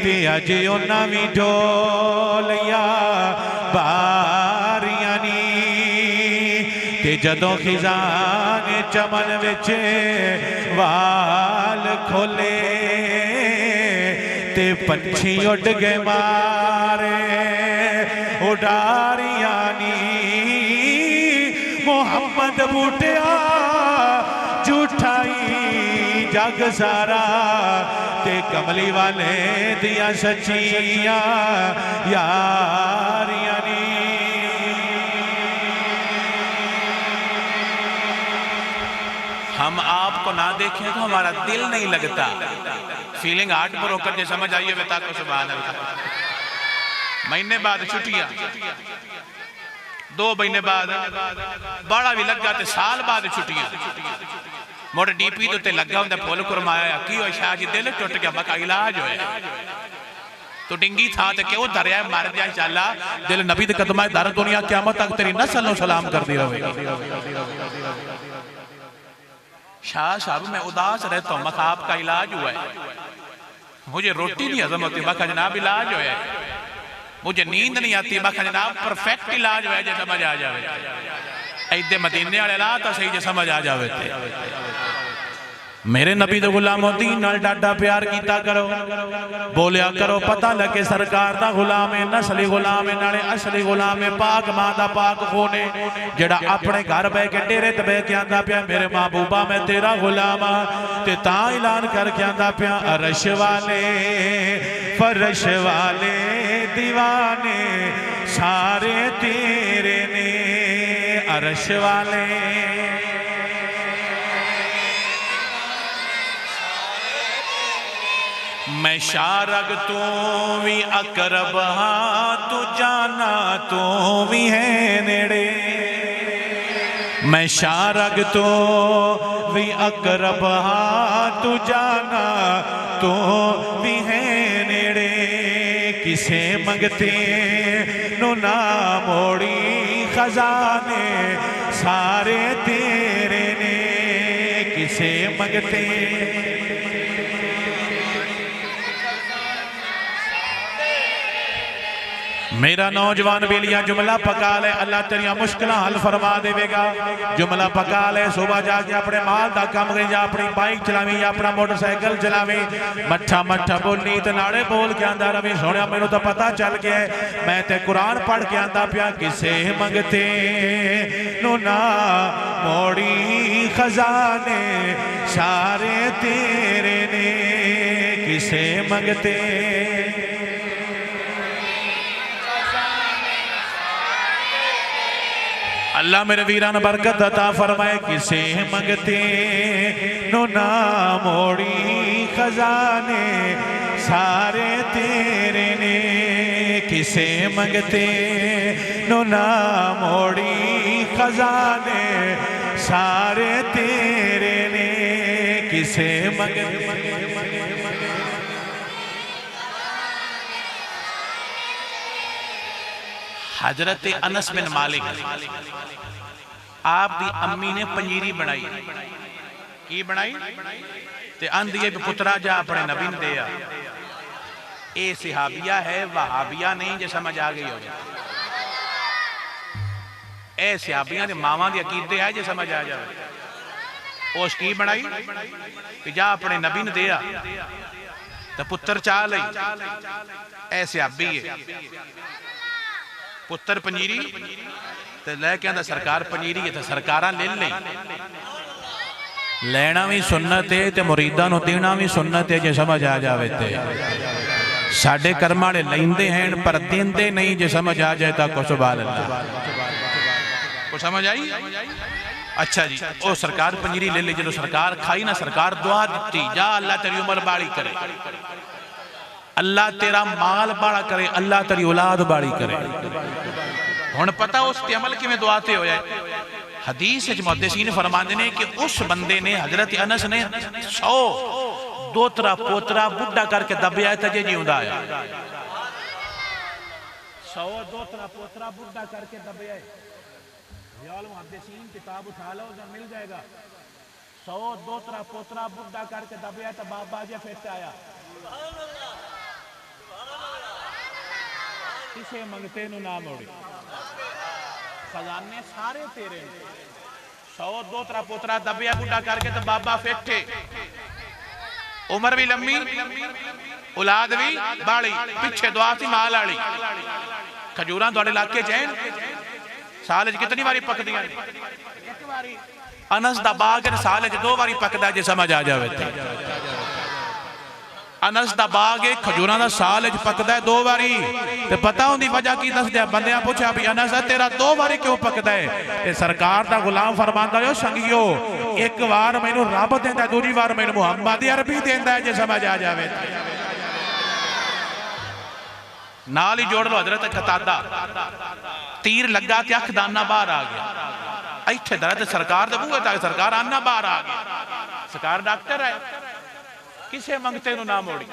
ते अज उन्हां वी डोलिया बारियां नी। ते जदों खिजान चमन विच वाल खोले ते पंछी उड़ गए मारे उडारियां नी। मोहम्मद बूटिया झूठाई जग सारा ते कमली वाले दिया सच्चियां यारियां नी। हम आपको ना देखें तो हमारा दिल नहीं लगता। फीलिंग हार्ट ब्रोकर जो समझ आइए बता को सुभान अल्लाह। महीने बाद छुट्टियां, 2 महीने बाद बड़ा भी लगा तो साल बाद छुट्टियां। मोड़ डीपी तो लगा होंगे फुल कुरमाया की हो शाह जी दिल टुट गया, मका इलाज होया तो डिंगी था तो क्यों धरिया मर जाए चाला दिल नबी दे कदमां दर दुनिया क़यामत तक तेरी नस्ल नो सलाम कर दी रहेगी। शाह साहब मैं उदास रहता हूँ, मका आपका इलाज हुआ है, मुझे रोटी नहीं हजम होती, मका जनाब इलाज हुआ है, मुझे नींद नहीं आती, मका जनाब परफेक्ट इलाज हुआ है जो समझ आ जाए। इधे मदीने वाले ला तो सही जो समझ आ जाए। मेरे नबी दे गुलामों दीन नाल डाडा प्यार कीता करो, बोलिया करो पता लगे सरकार दा गुलाम है, नस्ली गुलाम है, नाले असली गुलाम है, पाक मां दा पाक खून है, जेड़ा अपने घर बह के डेरे ते बह के आंदा पिया मेरे महबूबा मैं तेरा गुलाम हां। ते तां ऐलान करके आंदा पिया अरश वाले फरश वाले दीवाने सारे तेरे ने, अरश वाले मैं शारग तू भी अकरब हाँ, तू जाना तू भी है नेड़े। मैं शारग तू भी अकरब हाँ, तू जाना तू भी है नेड़े। किसे मंगते नु ना मोड़ी खजाने सारे तेरे ने, किसे मंगते मेरा नौजवान बेलिया जुमला पका ले, अल्लाह तेरिया मुश्किल हल फरमा देगा। जुमला पका ले, सुबह जाके अपने माल का काम करी, या अपनी बाइक चलावी या अपना मोटरसाइकिल चलावी, मट्ठा मट्ठा बोली तो नाले बोल के आंदा रवि। सोनिया मैनू तो पता चल गया, मैं ते कुरान पढ़ के आंदा पिया, किसे मंगते नु ना मोड़ी खजाने सारे तेरे ने, किसे मंगते। अल्लाह मेरे वीरान बरकत अता फरमाए, किसे मंगते नो ना मोड़ी खजाने सारे तेरे ने, किसे मंगते नो ना मोड़ी खजाने सारे तेरे ने, किसे मंगते। हजरत अनस बिन मालिक आप दी अम्मी ने पंजीरी बनाई, की बनाई ते आंदी है पुत्रा जा अपने नबी ने दिया। ए सिहाबिया है, वहाबिया नहीं, जो समझ आ गई हो। ए सिहाबिया दे मावां दे अकीदे है, जो समझ आ जाए। उस की बनाई कि जा अपने नबी ने दिया तो पुत्र चाह लई। ए सिहाबी है, पुत्र पंजीरी ते लैके आंदा सरकार पंजीरी है, तो सरकारां ले ले। लेना भी सुन्नत है ते मुरीदां नूं देना भी सुन्नत है, जे समझ आ जावे ते। साडे कर्म वाले लैंदे हैं पर देंदे नहीं, जे समझ आ जाए तो को सुभान अल्लाह। को समझ आई? अच्छा जी, ओ सरकार पंजीरी ले ले। जो सरकार खाई ना, सरकार दुआ दी, जा अल्लाह तेरी उम्र बाड़ी करे, अल्लाह तेरा माल बाड़ा करे, अल्लाह तेरी औलाद बाड़ी करे। हुण पता उस ते अमल किवें दुआ ते होया। हदीस विच मुहद्दिसीन फरमांदे ने कि उस बंदे ने, हजरत अनस ने 100 दोतरा पोतरा बुढ़ा करके दबिया तजे जीउंदा आया। 100 दोतरा पोतरा बुढ़ा करके दबिया। याल मुहद्दिसीन किताब उठा लो, उधर मिल जाएगा। 100 दोतरा पोतरा बुढ़ा करके दबिया तो बाबा जी फिर आया। किसे मंगते नु ना मोड़ी, खजाने सारे तेरे। 100 दोतरा पोतरा दबिया बुढ़ा करके तो बाबा फेटे। उम्र भी लंबी, औलाद भी बाड़ी, पिछे दुआ सी माल वाली। खजूरां तुहाडे इलाके च हैं, साल च कितनी बारी पकदियां? एक बारी। अनस दा बाग साल च 2 बारी पकदा, जे समझ आ जावे ते। अनस दा बाग खजूरां दा साल च पकदा है 2 बारी। ते पता उनकी वजह की दस दिया? बंदियां पूछा भी अनस तेरा 2 बारी क्यों पकदा है? ते सरकार दा गुलाम फरमांदा है, संगियो एक बार मैनू रब देंदा, दूजी बार मैनू मुहम्मद अरबी देंदा है, जे समझ आ जावे। नाल ही जोड़ लो, हजरत कतादा तीर लगा ते अख दाना बाहर आ गया। इत्थे दर्द सरकार दे बूहे तक, सरकार आना बाहर आ गया। सरकार डॉक्टर है, किसे मंगते नु ना मोड़ी,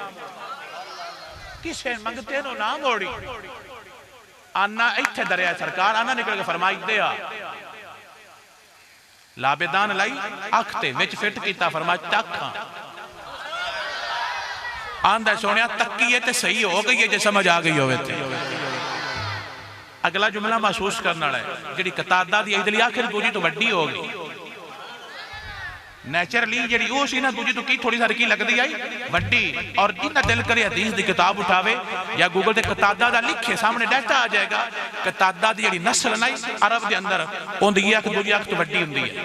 किसे मंगते नु ना मोड़ी। आना इत्थे दरिया, सरकार आना निकल के फरमाई दे आ। लाबेदान लाई अख ते विच फिट कीता, फरमाया तक आंदा सोनिया तक्की है ते सही हो गई है, जे समझ आ गई होवे ते। अगला जुमला महसूस करने वाला है। जी कतादा दी इदली आखिर दूजी तो वड्डी हो गई। नैचुरली जी वो सी ना, दूजी तो की थोड़ी सारी की लगती आई वड्डी। और जिन्ना दिल करे हदीस की किताब उठावे या गूगल से कतादा का लिखे, सामने डाटा आ जाएगा। कतादा की जी नस्ल ना अरब के अंदर उनकी अख दूजी अख तो वड्डी होंगी है।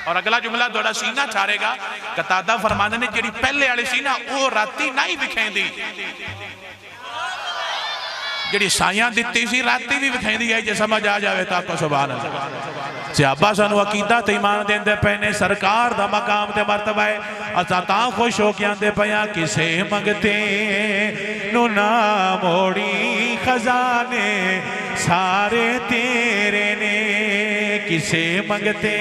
और अगला जुमला थोड़ा सीना छारेगा। कतादा फरमांदे ने जी पहले वाली सी ना, वो राती नहीं विखेंदी, जी साइयां दिती सी राती भी विखेंदी है, जे समझ आ जाए तो आपको सुभान अल्लाह। सियाबा सानू अकीदा ते ईमान देंदे पे ने, सरकार दा मकाम ते मर्तबा है। असां तां खुश हो के आंदे पया, किसे मंगते नु ना मोड़ी खजाने सारे तेरे ने, किसे मंगते।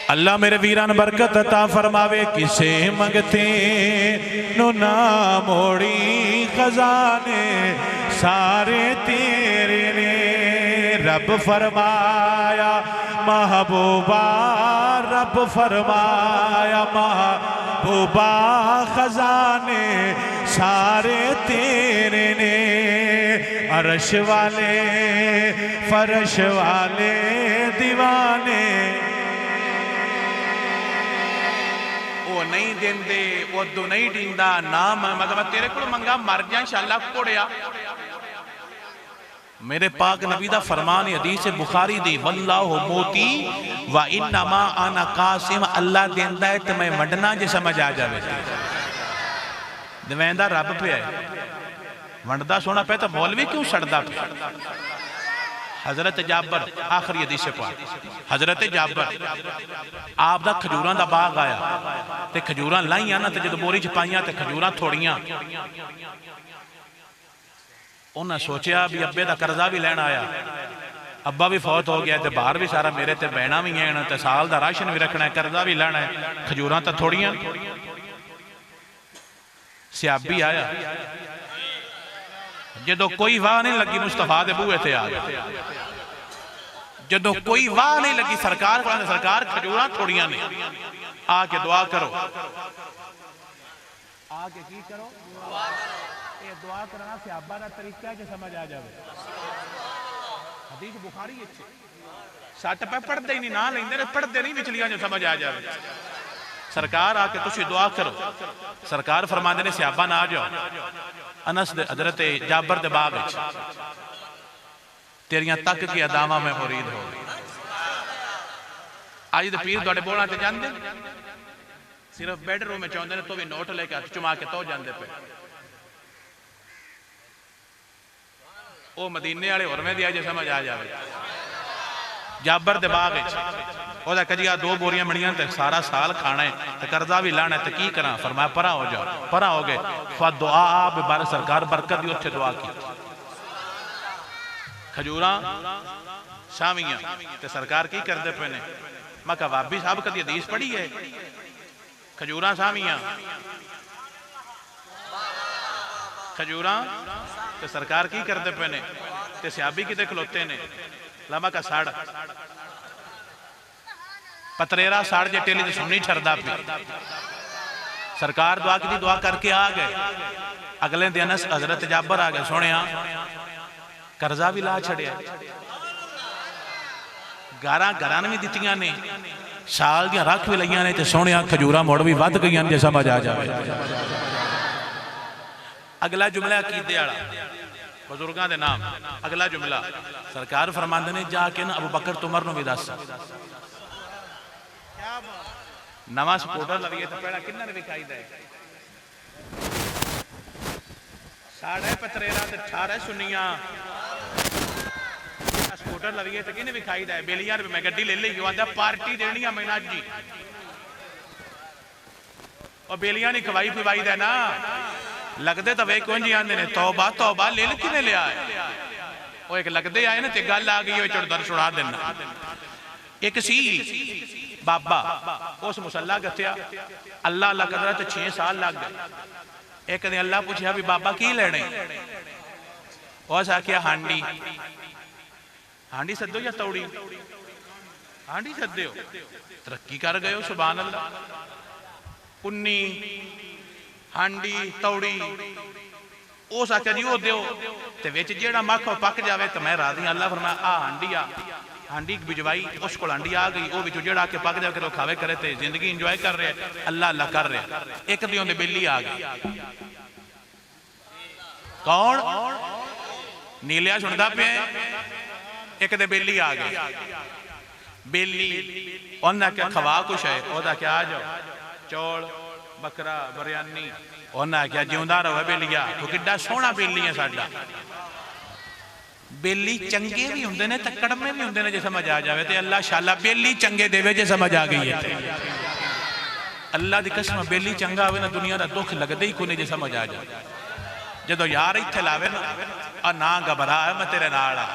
अल्लाह मेरे वीरान बरकत अता फरमावे, किसे मंगते नु ना मोड़ी खजाने सारे तेरे ने। रब फरमाया महबूबा, रब फरमाया महबूबा खजाने सारे तेरे ने, अर्श वाले फर्श वाले दीवाने वो नहीं देंदे उदू नहीं दींदा नाम मतलब तेरे को मंगा मर जा इंशाअल्लाह घोड़िया। मेरे पाक नबी दा फरमान हदीस बुखारी दी वल्लाहु मोती व इन्नमा अना कासिम, अल्लाह देंदा है तो मैं वंडना जे समझ आ जावे। दवेंदा रब पे है, वंडदा सोना पे तो मौलवी क्यों सड़दा पे। हजरत जाबर आखिरी हदीस पाक, हजरत जाबर आप दा खजूरां दा बाग आया ते खजूरां लाइयां ना ते जद बोरी च पाइयां ते खजूरां थोड़ियां। उन्हें सोचा भी अब्बे का कर्जा भी लैन आया, अब्बा भी फौत हो गया, बाहर भी सारा मेरे ते बहना भी है, तो साल का राशन भी रखना है, कर्जा भी लेना है, खजूरां तो थोड़ियां। सियाबी आया, जदों कोई वाह नहीं लगी मुस्तफा दे बूहे ते आ गया। जदों कोई वाह नहीं लगी सरकार को, सरकार खजूरां थोड़ियां ने, आके दुआ करो, आके की करो, ये दुआ करना सहाबा का तरीका है, समझ आ जाए। हदीस बुखारी सट पे पढ़ते ही नहीं ना लेंदे, पढ़ते नहीं विचलियां जो समझ आ जाए। सरकार आके तुसी दुआ करो, सरकार फरमाते ने सहाबा ना आ जाओ अनस दे हजरत जाबर दे बाग विच, तेरियां तक की अदावां में मुरीद हो गई। अज दे पीर तुहाडे बोलना ते जांदे सिर्फ बेडरूम में चाहुंदे ने, तो भी नोट लेके हथ चुमा के तो जांदे पे। वो मदीने वाले होरवें दी अज समझ आ जाए। जाबर दे बाग ओदा कजिया 2 बोरियां मणियां ते सारा साल खाना है, ते कर्जा भी लाना है, ते की करा। फरमाया परा हो जाओ, परा हो गए। फा दुआ बार सरकार बरकत दी, उत्थे दुआ की खजूरां शामियां ते सरकार की करदे पे ने। मैं कहा वाबी साहब कदी हदीस पढ़ी है, खजूरां शामियां खजूरां ते सरकार की करते पे ने, ते सियाबी किते खलोते ने। लमा का साड़ पतरेरा साड़ जे टेली सुननी ठरदा पे। सरकार दुआ की दुआ करके आ गए। अगले दिन हजरत जाबर आ गए, सुनिया कर्जा भी ला छड़िया, गारा घरां भी दित्तियां ने, साल दियां रख भी लईयां ने, ते सुनिया खजूरां मुड़ भी वध गईयां जे समझ आ जाए। अगला जुमला अकीदे वाला बुजुर्गों के नाम, अगला जुमला सरकार फरमाते ने जाके ना अबू बकर तुमर नूं भी दस, नवा स्कूटर लवीए तो पहला किन्ना विकाई दे साढ़े पतरेरा ते 18 सुनिया। स्कूटर लवीए तो किन्ने विकाई दे, बेलियां मैं गड्डी ले ली, आंदा पार्टी देनी है मैं जी, और बेलियां नहीं खवाई पिवाई दे ना, लगते तो वे कौन जी आते ने तौबा तौबा ले किने लिया है। वो एक लगते आए ना, ते गल आ गई दर छुड़ा देना। एक सी बाबा उस मुसल्ला गत्या, अल्लाह अल्लाह करदा तो 6 साल लग गए। एक दिन अल्लाह पूछा भी बाबा की लेने, उस आख्या हांडी। हांडी सदो या तौड़ी? हांडी सदो, तरक्की कर गए सुभान अल्लाह। उन्नी हांडी तौड़ी उस आख्या जी वो दो, ते विच जेड़ा मख पक जाए तो मैं राजी। अल्लाह फरमाया आ हांडी आ, हांडी भिजवाई, उस को हांडी आ गई, वो विचों जेड़ा आके पक जाए तो खावे करे, ते जिंदगी इंजॉय कर रहे, अल्लाह अल्लाह कर रहे। एक दिन बिल्ली आ गई, कौन नीलिया सुनता पे, एक दे बिल्ली आ गई। बिल्ली उन्हें आख्या खवा कुछ है, ओदा क्या आ जाओ चौल बकरा बिरयानी, उन्हें आख्या जिंदा रहो बेलिया, तो किड्डा सोहना बेली है साडा। बेली चंगे भी होंदे ने ते कड़मे भी होंदे ने, जे समझ आ जाए तो अल्लाह शाला बेली चंगे देवे, जे समझ आ गई है। अल्लाह की कसम बेली चंगा होवे ना, दुनिया का दुख लगदे ही कोई, जे समझ आ जाए। जदों यार इत्थे लावे ना घबरा मैं तेरे नाल आ,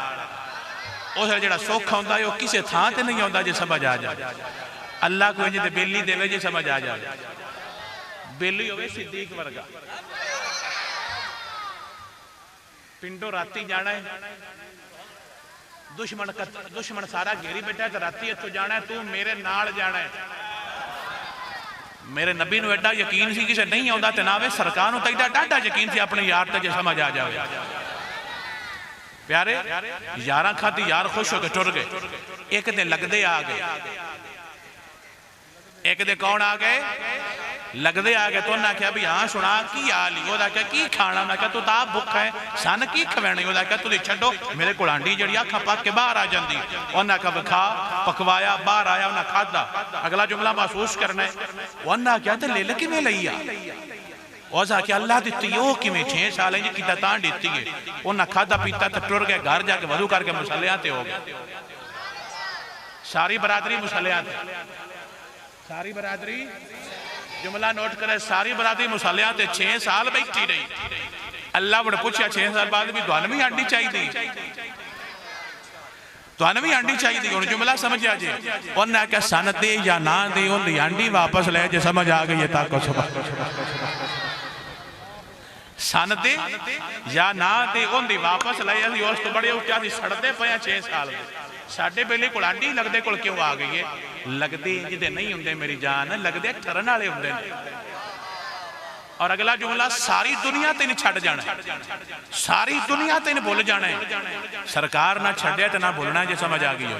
उस जेड़ा सुख आउंदा है वो किसी थां ते नहीं आउंदा, जे समझ आ जाए। अल्लाह को इंज ते बेली देवे, जे समझ आ जाए। बेली होवे सिद्दीक वर्गा, पिंडों राती जाना है, दुश्मन सारा घेरी बैठा है, तो राती इत्थों जाना है, तू मेरे नाल जाना है। मेरे नबी नूं एडा यकीन सी किसे नहीं आउंदा ते नावे सरकार नूं तां एडा डाढा यकीन सी अपने यार ते जे समझ आ जावे। प्यारे यारां खाती यार खुश होके टुर गए। एक दे लगदे आ गए, एक दे कौन आ गए? लगदे आ गए। तो उन्हें आख्या भी हाँ सुना की हाल ही? उन्हें आख्या की खाना? उन्हें आख्या तू तां भुखा है, सन की खवैनी? उन्हें आख्या तुसीं छड्डो, मेरे कोल हांडी जिहड़ी अखां पक के बाहर आ जांदी। उन्हें आख्या विखा, पकवाया, बाहर आया, उन्हें खादा। अगला जुमला महसूस करना है। उन्हें आख्या ते लिल किवें लई आ? उस आख्या अल्लाह दित्ती। ओ किवें? 6 साल इंज कीता तां दित्ती है। उन्हें खादा पीता ते टुर गए। घर जाके वजू करके मुसल्लियां ते हो गए। सारी बरादरी मुसल्लियां ते, सारी बरादरी, जुमला नोट करे, सारी बरादरी मुसल्लियां ते 6 साल बैठी रही। अल्लाह ने पूछा 6 साल बाद भी तुहानू भी हांडी चाहिए? तुहानू भी हांडी चाहिए? हुण जुमला समझ आ जे। उन्हें आख्या सन दे या ना दे, उन्हें हांडी वापस ले जे। समझ आ गई है? ताको सन दे या ना दे, उन्हें वापस ले। असीं उस तो बड़े उच्चा सड़ते पे 6 साल साडे बेले कोल आंडी लगदे कोल क्यों आ गई है? लगदे जिदे नहीं हुंदे मेरी जान, लगदे ठरन वाले हुंदे ने। और अगला जुमला सारी दुनिया तेन छड़ जाना, सारी दुनिया तेन भुल जाना है। सरकार ना छड्या ते ना भुलना, जे समझ आ गई हो।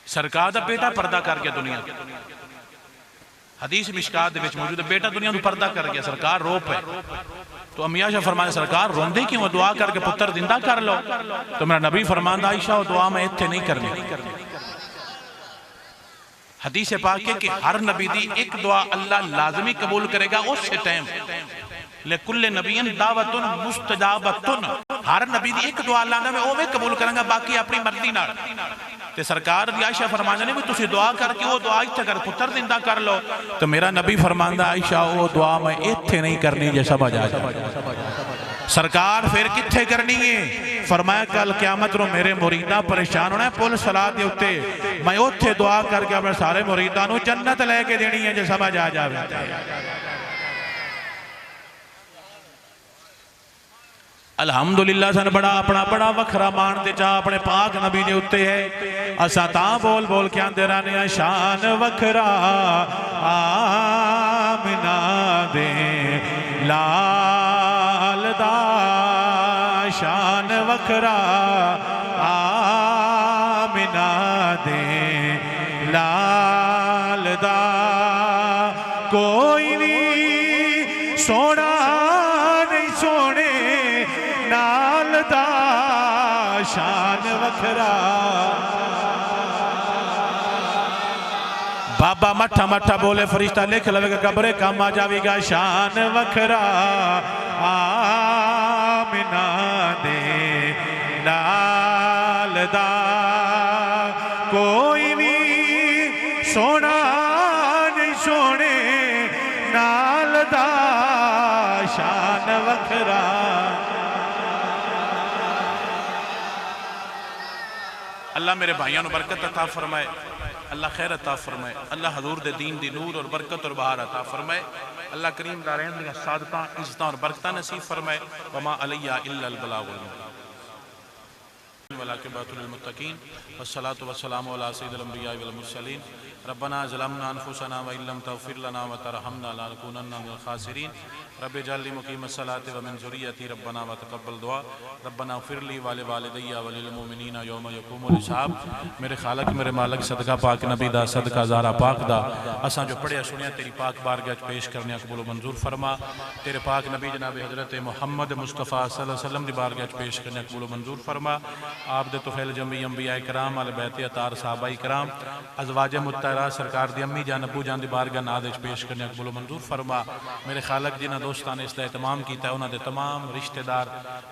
सरकार दा बेटा पर्दा कर गया दुनिया। हदीस मिशकात दे विच मौजूद है, बेटा दुनिया नूं पर्दा कर गया, सरकार रो पे। तो अम्मी आयशा फरमाते सरकार रोंदे क्यों? दुआ करके पुत्र जिंदा कर लो। तो मेरा नबी फरमांदा आयशा वो दुआ मैं इत्थे नहीं करनी। हदीस पाक है कि हर नबी दी एक दुआ अल्लाह लाजमी कबूल करेगा उस टाइम। लेकुल्ले नबीयन दावतुन मुस्तजाबतुन, हर नबी दी एक दुआ अल्लाह ने ओवे कबूल करेगा, बाकी अपनी मर्जी नाल। ते सरकार दी आयशा फरमांदे ने भी तुसी दुआ करके वो दुआ इत्थे कर पुत्र जिंदा कर लो। तो मेरा नबी फरमांदा आयशा वो दुआ मैं इत्थे नहीं करनी, जे समझ आ जाए। सरकार फिर कित्थे करनी है? फरमाया कल क़यामत नूं मेरे मुरीदा परेशान होना है, पुल सलात दे उत्ते मैं उत्थे दुआ करके अपने सारे मुरीदा नूं जन्नत लेके देनी है, जे समझ आ जाए। अल्हम्दुलिल्लाह सन बड़ा अपना बड़ा वखरा मान ते चाह अपने पाक नबी दे उत्ते है। असा तां बोल बोल के आंदे रहने आ शान वखरा आमिना दे लाल दा, शान वखरा आमिना दे लाल दा, कोई नहीं सोना नहीं सोने नाल दा, शान वखरा। बाबा मठा मठा बोले फरिश्ता लिख लवेगा, कब्रे काम आ जाएगा। शान वखरा आमिना दे लाल दा, कोई भी सोना नहीं सोने नाल दा, शान वखरा। अल्लाह मेरे भाइयों को बरकत अता फरमाए, अल्लाह खैर अता फरमाए, अल्लाह हजूर दे दीन दी नूर और बरकत और बहार अता फरमाए, अल्लाह करीम दारैन दी सादतां इज्जतां और बरकतां नसीब फरमाए। वमा अलैया इल्लल बलागुल मुबीन वलाकिबातुल मुत्तकीन वस्सलातु वस्सलामु अला सय्यिदिल अंबिया वल मुरसलीन। रब्बना ज़लमना अनफुसना व इल्लम तग़फिर लना व तरहमना लनकुनन्ना मिनल खासिरीन। रब्बि जअलनी मुक़ीमस सलाति व मिन ज़ुर्रिय्यती रब्बना व तक़ब्बल दुआ। रब्बना इग़फिर ली व लिवालिदैया व लिल मुमिनीना यौम यक़ूमुल हिसाब। मेरे खालक मेरे मालिक सदका पाक नबी दा, सदका ज़ारा पाक दा असां जो पढ़िया सुनिया तेरी पाक बारगाह च पेश करने कबूल मंजूर फरमा। तेरे पाक नबी जनाब हज़रत मुहम्मद मुस्तफ़ा सल्लल्लाहु अलैहि वसल्लम दी बारगाह च पेश करने कबूल मंजूर फरमा। आप दे तुफ़ैल जमी अंबिया इकराम अल बैत अतार साहबा इकराम अज़वाज मुत्तहरा सरकार दी अम्मी जान अबू जान दी बारगाह नाद च पेश करने कबूल मंजूर फरमा। मेरे खालक जिन्हां दोस्तां ने इसका एहतमाम किया उन्होंने तमाम रिश्तेदार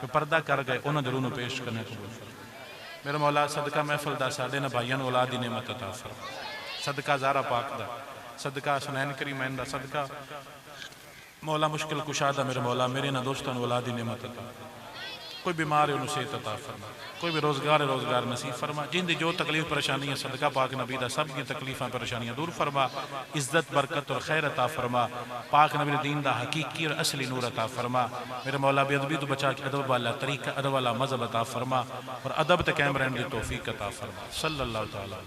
पर्दा कर गए, उन्होंने रूह पेश करने कबूल फरमा। मेरे मौला सदका महफिल दा साडे न भाइयों औलाद दी नेमत अता फरमा। सदका ज़ारा पाक दा, सदका सुनैन करीमैन दा, सदका मौला मुश्किल कुशा दा मेरे मौला मेरे ना दोस्तों औलाद दी नेमत अता। कोई बीमार है उन्हें सेहत अता फरमा, कोई भी रोज़गार नसीब फरमा। जिंदी जो तकलीफ परेशानी है सदका पाक नबी दा सब की तकलीफ़ा परेशानियां दूर फरमा। इज्जत बरकत और खैर अता फरमा। पाक नबी दीन दा हकीकी और असली नूर अता फरमा। मेरे मौला बेअदबी तो बचा के अदब वाला तरीका, अदब वाला मज़हब अता फरमा और अदब ते कायम रहने की तौफीक अता फरमा। सल्लल्लाहु तआला